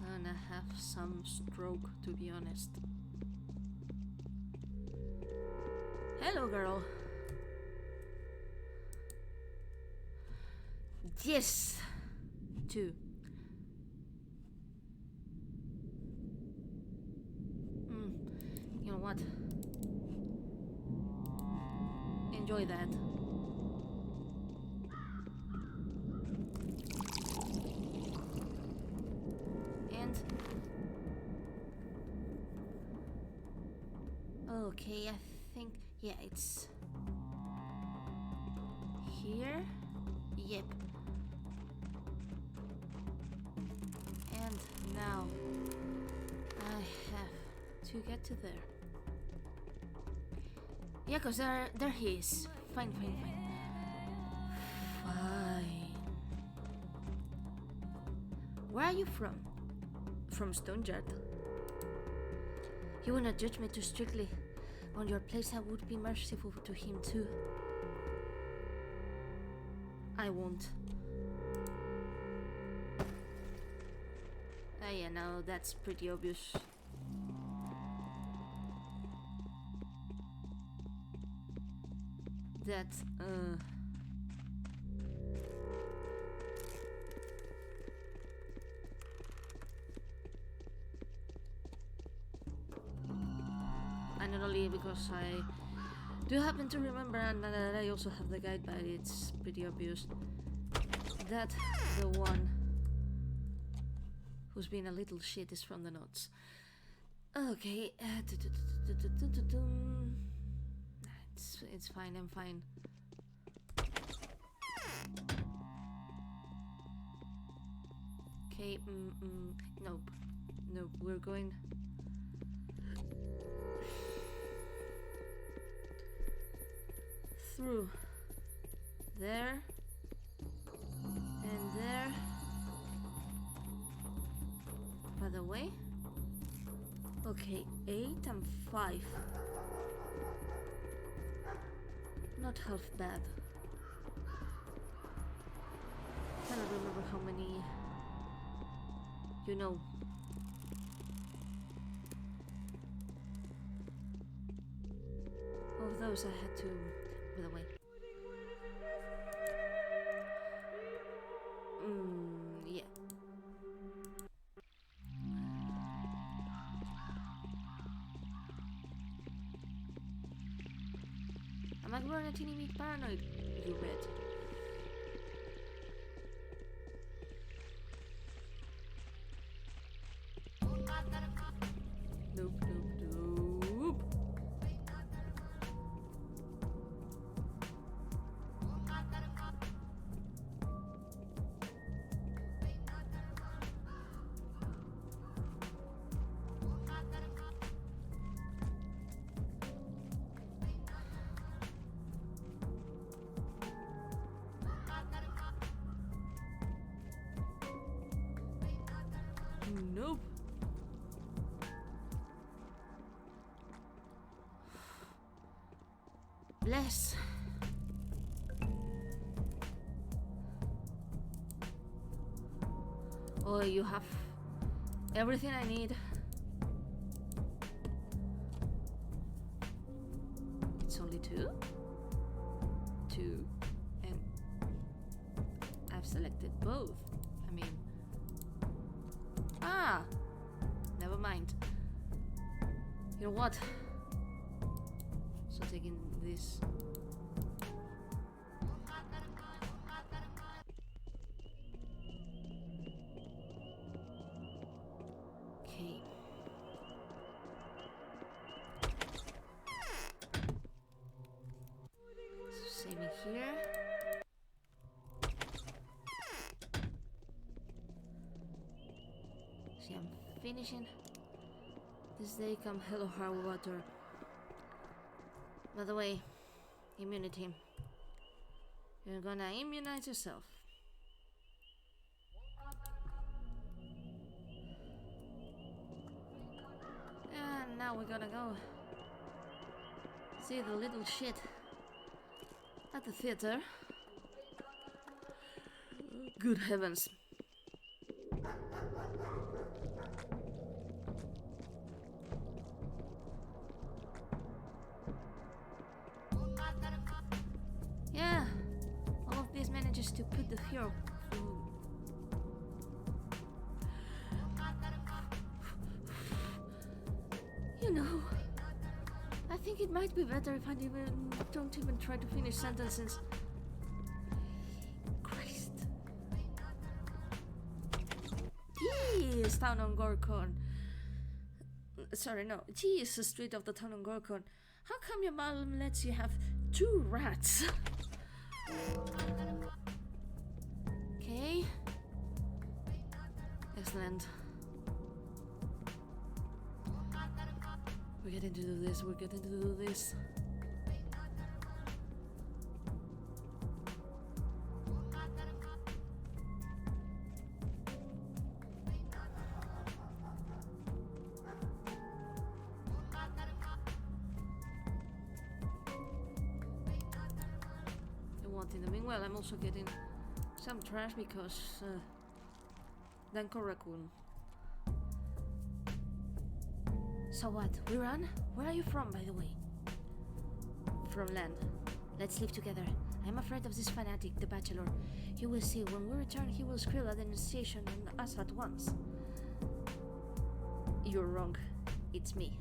Speaker 1: Gonna have some stroke, to be honest. Hello, girl. Yes! 2. You know what? Enjoy that. And okay, I think yeah, it's here. Yep. And now I have to get to there. Yeah, cause there he is. Fine. Where are you from? From Stoneyard. You wanna judge me too strictly? On your place I would be merciful to him too. I won't. Yeah, now that's pretty obvious. That, and not only because I do happen to remember and that I also have the guide, but it's pretty obvious that the one who's been a little shit is from the notes. Okay, it's fine, I'm fine. Okay, nope, we're going through there and there. By the way, okay, 8 and 5. Not half bad. Cannot remember how many, you know. Of those I had to, by the way. Yeah. I run a teeny bit paranoid, you read. Nope, nope, nope. Nope. Bless. Oh, you have everything I need. It's only two? Two. And I've selected both. I mean... Ah! Never mind. You know what? So taking this... Okay. So saving here. See, I'm finishing this day come hello high water. By the way, immunity. You're gonna immunize yourself. And now we're gonna go see the little shit at the theater. Good heavens. Yeah, all of this manages to put the fear. You know, I think it might be better if I don't even try to finish sentences. Christ. Jeez, town on Gorkon. Sorry, no. Jeez, the street of the town on Gorkon. How come your mom lets you have 2 rats? Okay. Excellent. We're getting to do this, we're getting to do this. In the meanwhile, I'm also getting some trash because Danko Raccoon. So what? We run? Where are you from, by the way? From land. Let's live together. I'm afraid of this fanatic, the Bachelor. You will see, when we return, he will scream at the initiation and us at once. You're wrong. It's me.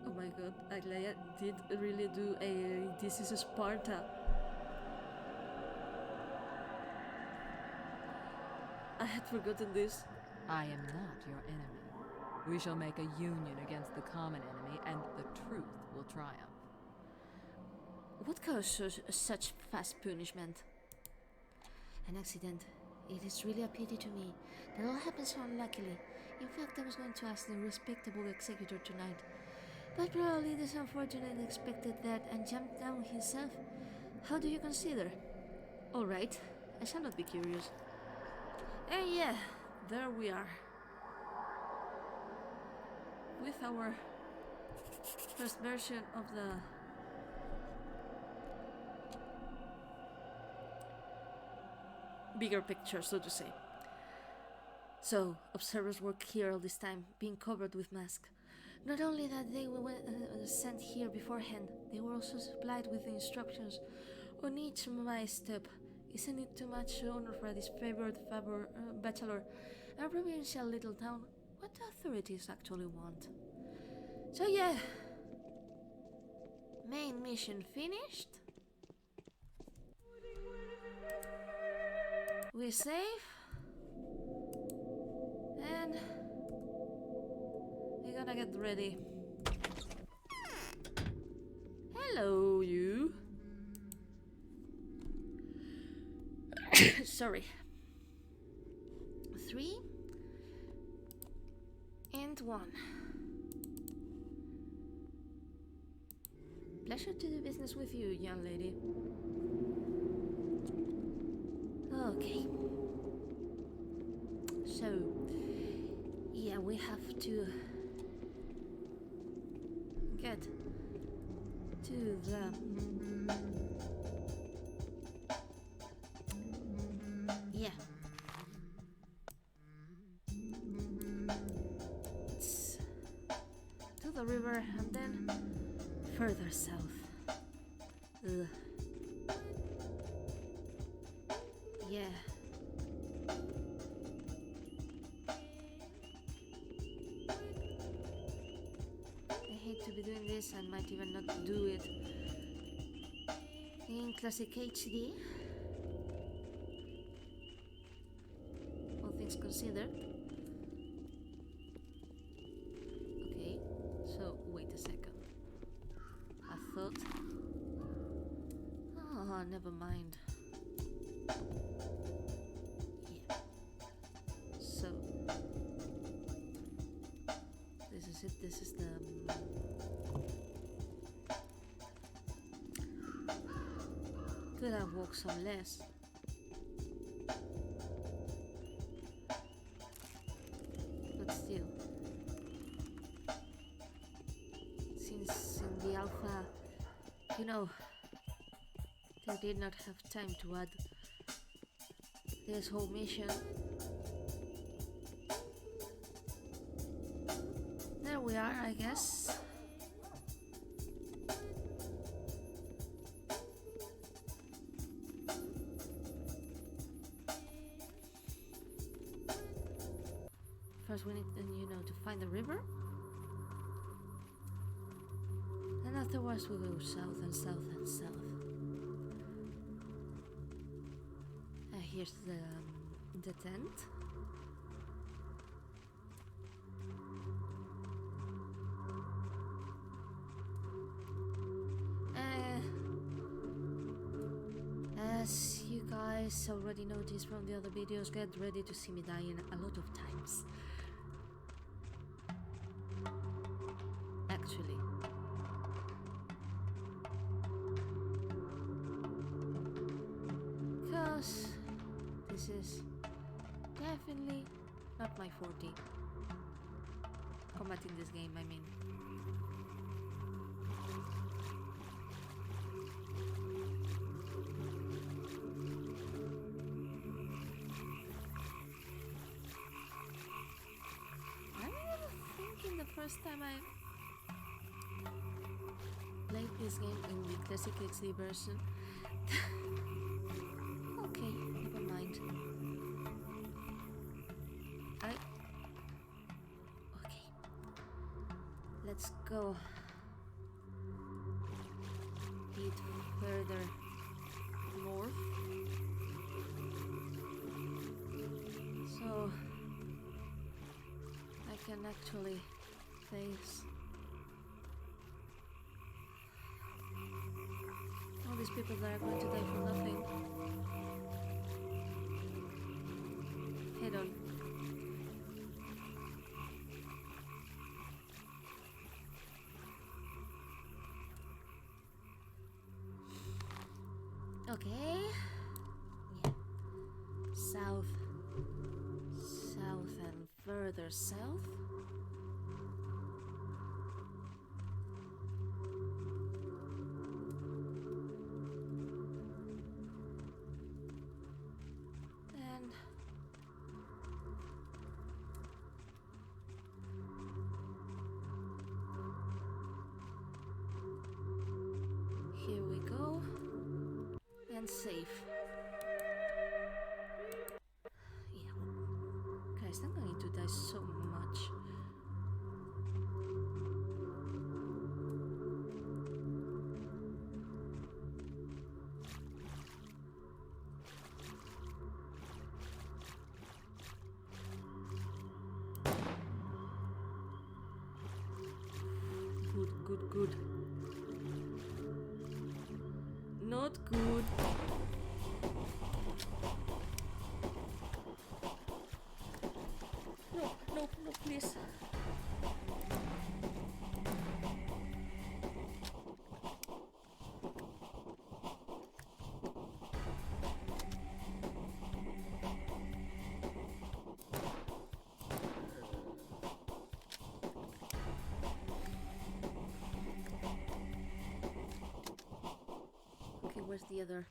Speaker 1: Oh my god, Aglaia did really do a This is Sparta. I had forgotten this.
Speaker 3: I am not your enemy. We shall make a union against the common enemy, and the truth will triumph.
Speaker 1: What causes such fast punishment? An accident. It is really a pity to me that all happened so unluckily. In fact, I was going to ask the respectable executor tonight, but probably this unfortunate expected that and jumped down himself. How do you consider? All right, I shall not be curious. And yeah, there we are. With our first version of the bigger picture, so to say. So, observers work here all this time, being covered with masks. Not only that they were sent here beforehand, they were also supplied with instructions on each my step Isn't it too much honor for this favored bachelor, a provincial little town? What the authorities actually want? So yeah, main mission finished. We're safe, and we're gonna get ready. Hello, you. Sorry. 3 and 1. Pleasure to do business with you, young lady. Okay. So, yeah, we have to get to the it's to the river and then further south. Ugh. Yeah. I hate to be doing this and might even not do it in classic HD. All things considered. Okay, so wait a second. I thought... Oh, never mind. Yeah. So... This is it, this is the... Could have walked some less. But still. Since in the alpha, you know, they did not have time to add this whole mission. There we are, I guess. First we need, to find the river. And afterwards we go south and south and south. Here's the tent. As you guys already noticed from the other videos, get ready to see me dying a lot of times. Actually. Because this is definitely not my forte. Combat in this game, I mean. I remember thinking the first time I played this game in the classic HD version. Okay, never mind. Okay. Let's go a bit further north. So I can actually face all these people that are going to die for nothing. Head on. Okay. Yeah. South. South and further south. And here we go. And safe. Christ, I'm going to die so much. Good. Not good. No, please. Okay, where's the other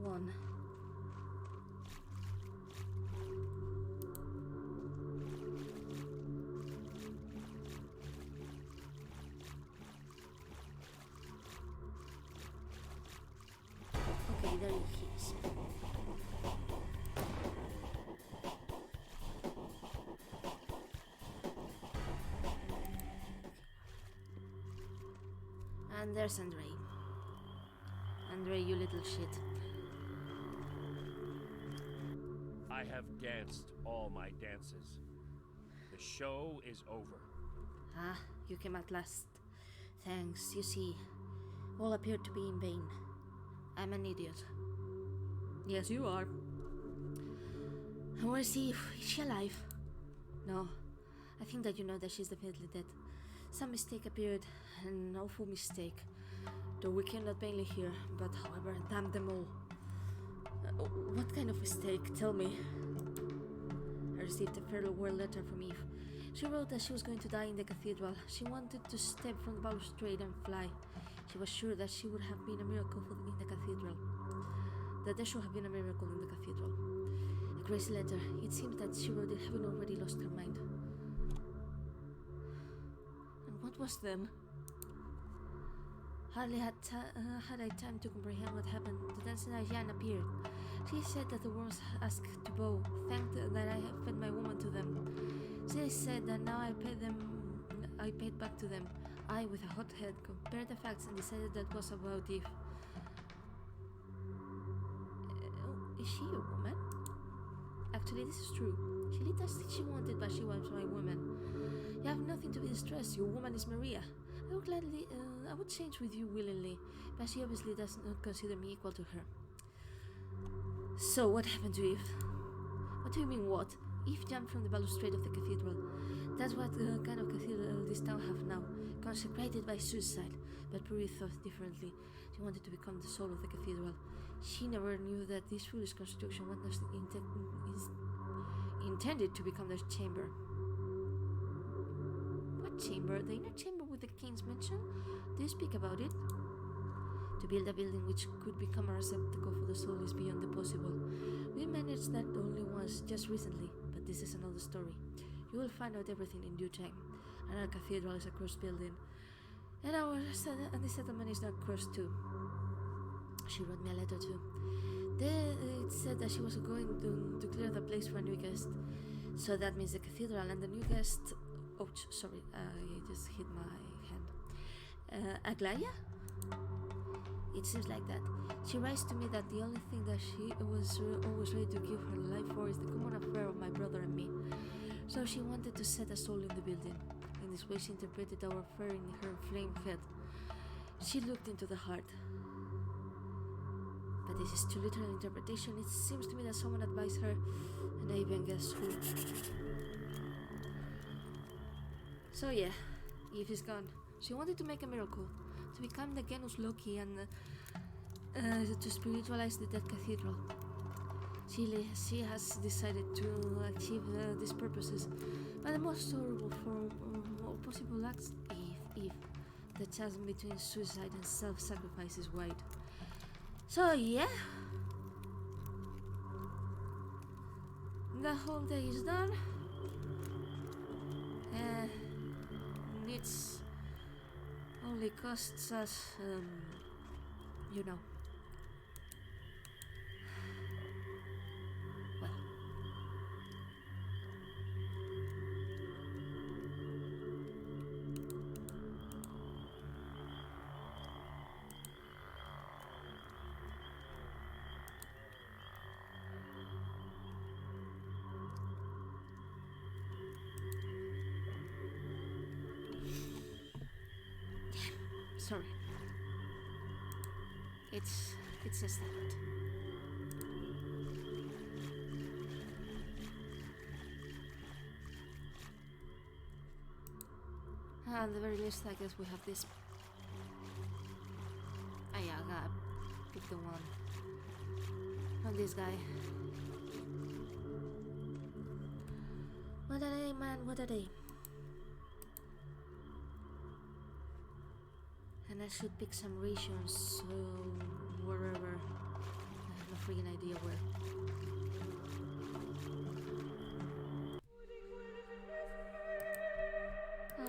Speaker 1: one? Okay, there he is. And there's Andre. Andre, you little shit.
Speaker 7: I have danced all my dances. The show is over.
Speaker 1: Ah, you came at last. Thanks, you see. All appeared to be in vain. I'm an idiot. Yes, you are. And where's Eve? Is she alive? No. I think that you know that she's definitely dead. Some mistake appeared, an awful mistake. Though we cannot plainly hear, but however, damn them all. What kind of mistake? Tell me. I received a farewell letter from Eve. She wrote that she was going to die in the cathedral. She wanted to step from the balustrade and fly. She was sure that she would have been a miracle in the cathedral. That there should have been a miracle in the cathedral. A crazy letter. It seems that she wrote it having already lost her mind. And what was then? Hardly had I time to comprehend what happened. The dancing Jan appeared. She said that the worms asked to bow, thanked that I had fed my woman to them. She said that now I paid back to them. I, with a hot head, compared the facts and decided that was about Eve. Is she a woman? Actually, this is true. She did as she wanted, but she was my woman. You have nothing to be distressed. Your woman is Maria. I would change with you willingly, but she obviously does not consider me equal to her. So, what happened to Eve? What do you mean, what? Eve jumped from the balustrade of the cathedral. That's what kind of cathedral this town have now, consecrated by suicide, but Puri thought differently. She wanted to become the soul of the cathedral. She never knew that this foolish construction was intended to become their chamber. What chamber? The inner chamber with the king's mansion? Do you speak about it? To build a building which could become a receptacle for the soul is beyond the possible. We managed that only once, just recently, but this is another story. You will find out everything in due time. And our cathedral is a cursed building. And the settlement is not cursed too. She wrote me a letter too. It said that she was going to clear the place for a new guest. So that means the cathedral and the new guest... Ouch, sorry, I just hit my hand. Aglaya? It seems like that. She writes to me that the only thing that she was always ready to give her life for is the common affair of my brother and me. So she wanted to set a soul in the building. In this way she interpreted our affair in her inflamed head. She looked into the heart. But this is too literal interpretation. It seems to me that someone advised her, and I even guess who. So yeah, Eve is gone. She wanted to make a miracle, to become the Genus Loki and to spiritualize the dead cathedral. She has decided to achieve these purposes, but the most horrible form of possible acts, Eve, the chasm between suicide and self-sacrifice is wide. So yeah, the whole day is done. It's only costs us, you know. Well, sorry. It's a standard. At the very least, I guess we have this. Ah, yeah, I gotta pick the one on this guy. What a day, man, what a day. And I should pick some regions, so wherever. I have no freaking idea where.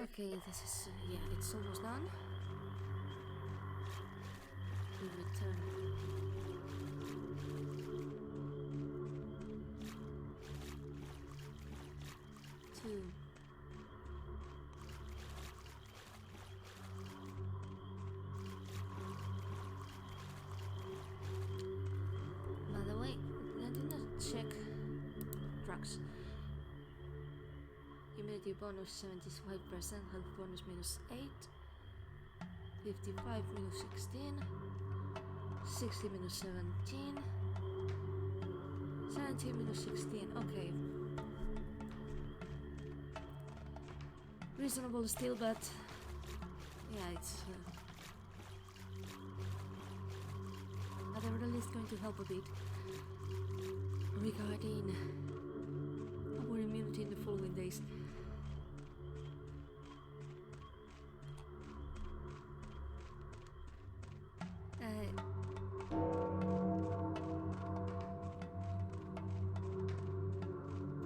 Speaker 1: Okay, this is, yeah, it's almost done. We return. To by the way, I did not check drugs. Immunity bonus 75%, health bonus minus 8, 55 minus 16, 60 minus 17, 17 minus 16, okay. Reasonable still, but yeah, it's at the very least going to help a bit regarding our immunity in the following days.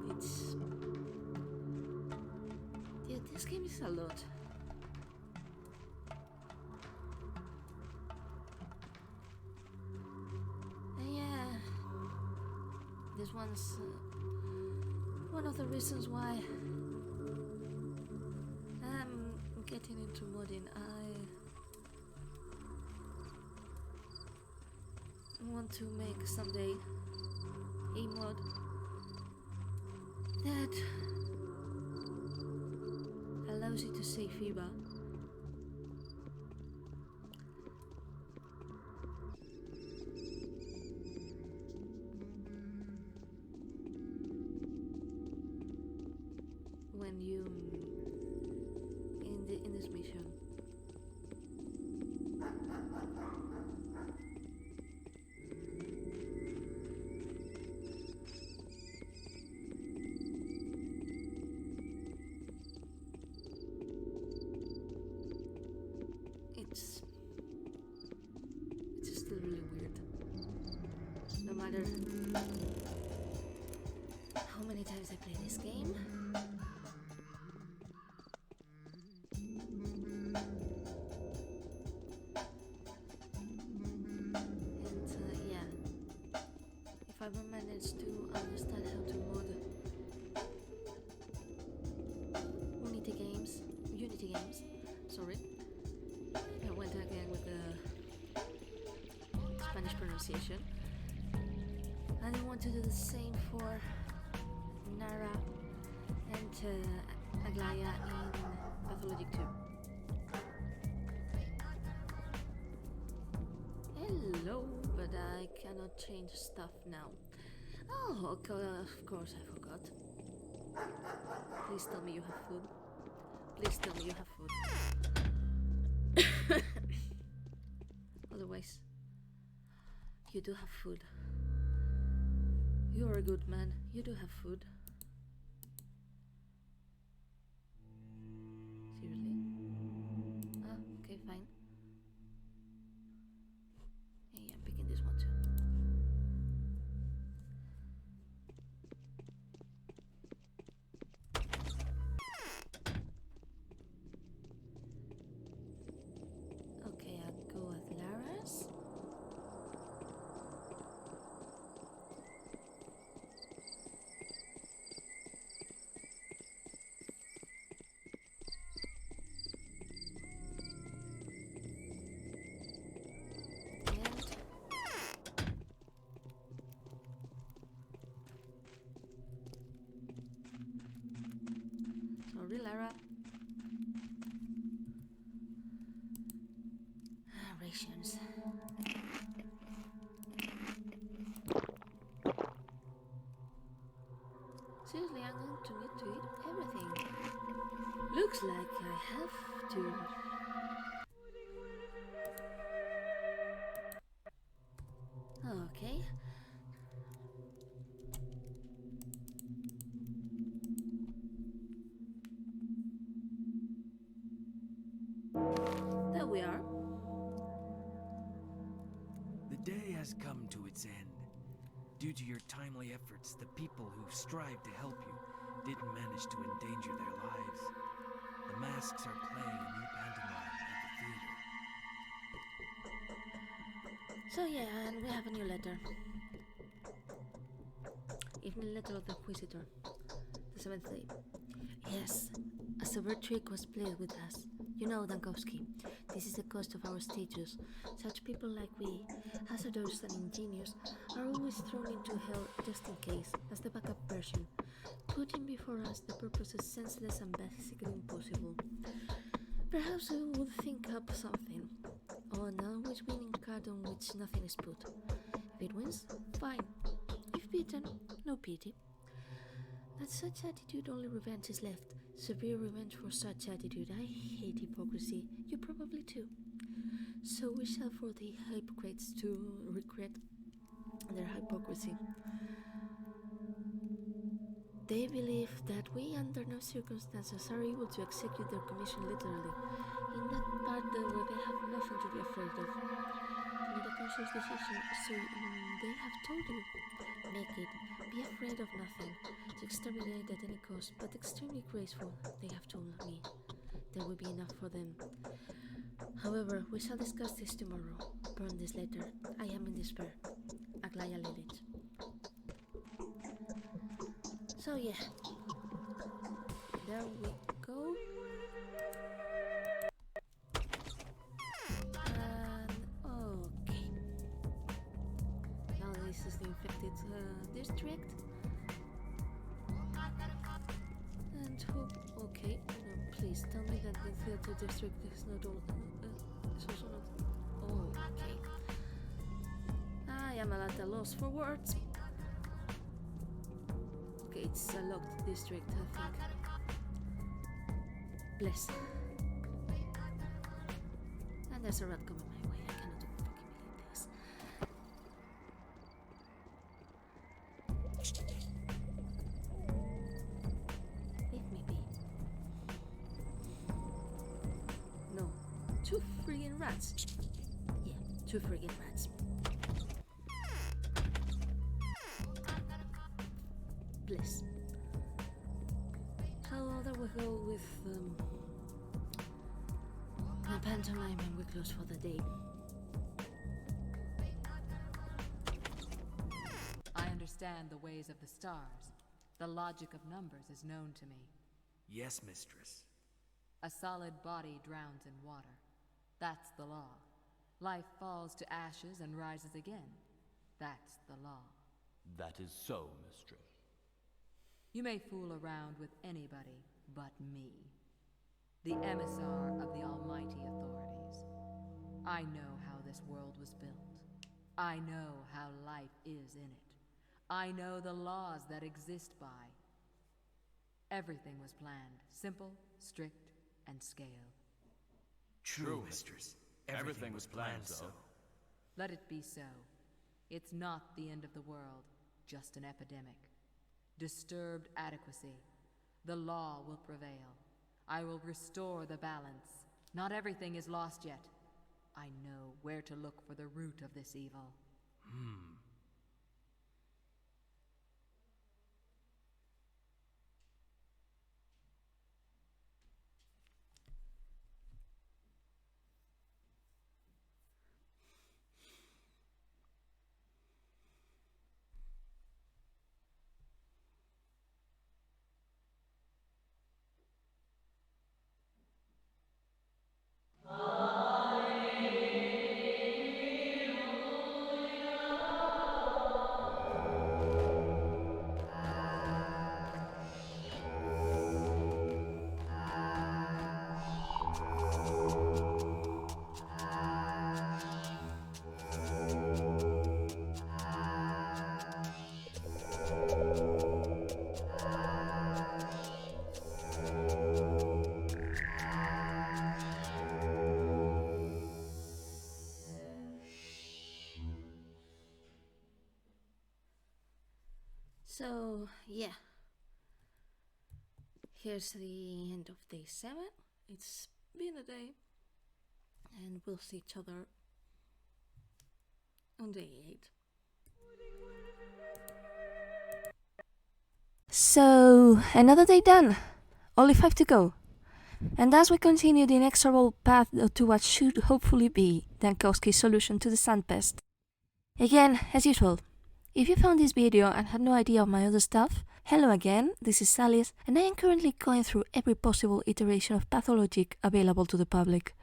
Speaker 1: It's yeah, this game is a lot. And yeah, this one's one of the reasons why I'm getting into modding. I want to make someday a mod that allows you to say FIBA. When you in this mission. It's still really weird. No matter how many times I play this game. And yeah, if I ever manage to understand how to mod Unity games, sorry. I went again with the Spanish pronunciation. I don't want to do the same for Nara and Aglaya in Pathologic 2. Hello, but I cannot change stuff now. Oh, okay, of course I forgot. Please tell me you have food. Please tell me you have food. Otherwise, you do have food. You're a good man. You do have food. Seriously? Ah, okay, fine. Hey, I'm picking this one too. Okay, I'll go with Lara's. Looks like I have to. Okay. There we are.
Speaker 4: The day has come to its end. Due to your timely efforts, the people who strive to help you didn't manage to endanger their lives. The masks are playing a new pantomime at the theater.
Speaker 1: So yeah, and we have a new letter. Evening letter of the Inquisitor. The seventh day. Yes, a severe trick was played with us. You know, Dankowski, this is the cost of our status. Such people like we, hazardous and ingenious, are always thrown into hell just in case, as the backup version. Putting before us the purpose is senseless and basically impossible. Perhaps we would think up something, or an always winning card on which nothing is put. If it wins, fine. If beaten, no pity. That such attitude only revenge is left. Severe revenge for such attitude. I hate hypocrisy. You probably too. So we shall for the hypocrites to regret their hypocrisy. They believe that we under no circumstances are able to execute their commission literally. In that part where they have nothing to be afraid of. Made a conscious decision, so they have told you. Make it. Be afraid of nothing. To exterminate at any cost, but extremely graceful, they have told me. There will be enough for them. However, we shall discuss this tomorrow. Burn this letter. I am in despair. Aglaya Lilith. So yeah. There we go. Okay. Now this is the infected district. And hope. Okay. No, please tell me that the infected district is not all. It's also not. Okay. I am at a loss for words. Okay, it's a locked district, I think. Bless. And there's a rat coming my way. I cannot fucking believe this. Leave me be. No. 2 friggin' rats. Yeah, 2 friggin' rats. Bliss. So there we go with the pantomime, and we close for the day.
Speaker 3: I understand the ways of the stars. The logic of numbers is known to me.
Speaker 4: Yes, mistress.
Speaker 3: A solid body drowns in water. That's the law. Life falls to ashes and rises again. That's the law.
Speaker 8: That is so, mistress.
Speaker 3: You may fool around with anybody but me, the emissar of the almighty authorities. I know how this world was built. I know how life is in it. I know the laws that exist by. Everything was planned, simple, strict, and scaled.
Speaker 4: True, mistress. Everything was planned so.
Speaker 3: Let it be so. It's not the end of the world, just an epidemic. Disturbed adequacy. The law will prevail. I will restore the balance. Not everything is lost yet. I know where to look for the root of this evil.
Speaker 1: So, yeah. Here's the end of day 7. It's been a day. And we'll see each other on day 8. So, another day done. Only 5 to go. And as we continue the inexorable path to what should hopefully be Dankowski's solution to the Sandpest. Again, as usual, if you found this video and had no idea of my other stuff, hello again, this is Alys, and I am currently going through every possible iteration of Pathologic available to the public.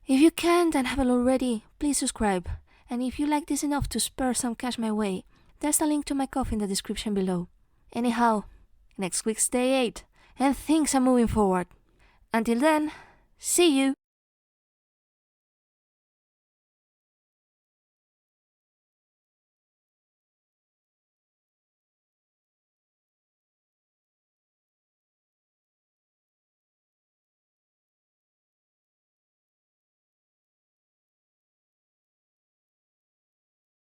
Speaker 1: If you can't and haven't already, please subscribe, and if you like this enough to spur some cash my way, there's a link to my Ko-fi in the description below. Anyhow, next week's day 8, and things are moving forward. Until then, see you!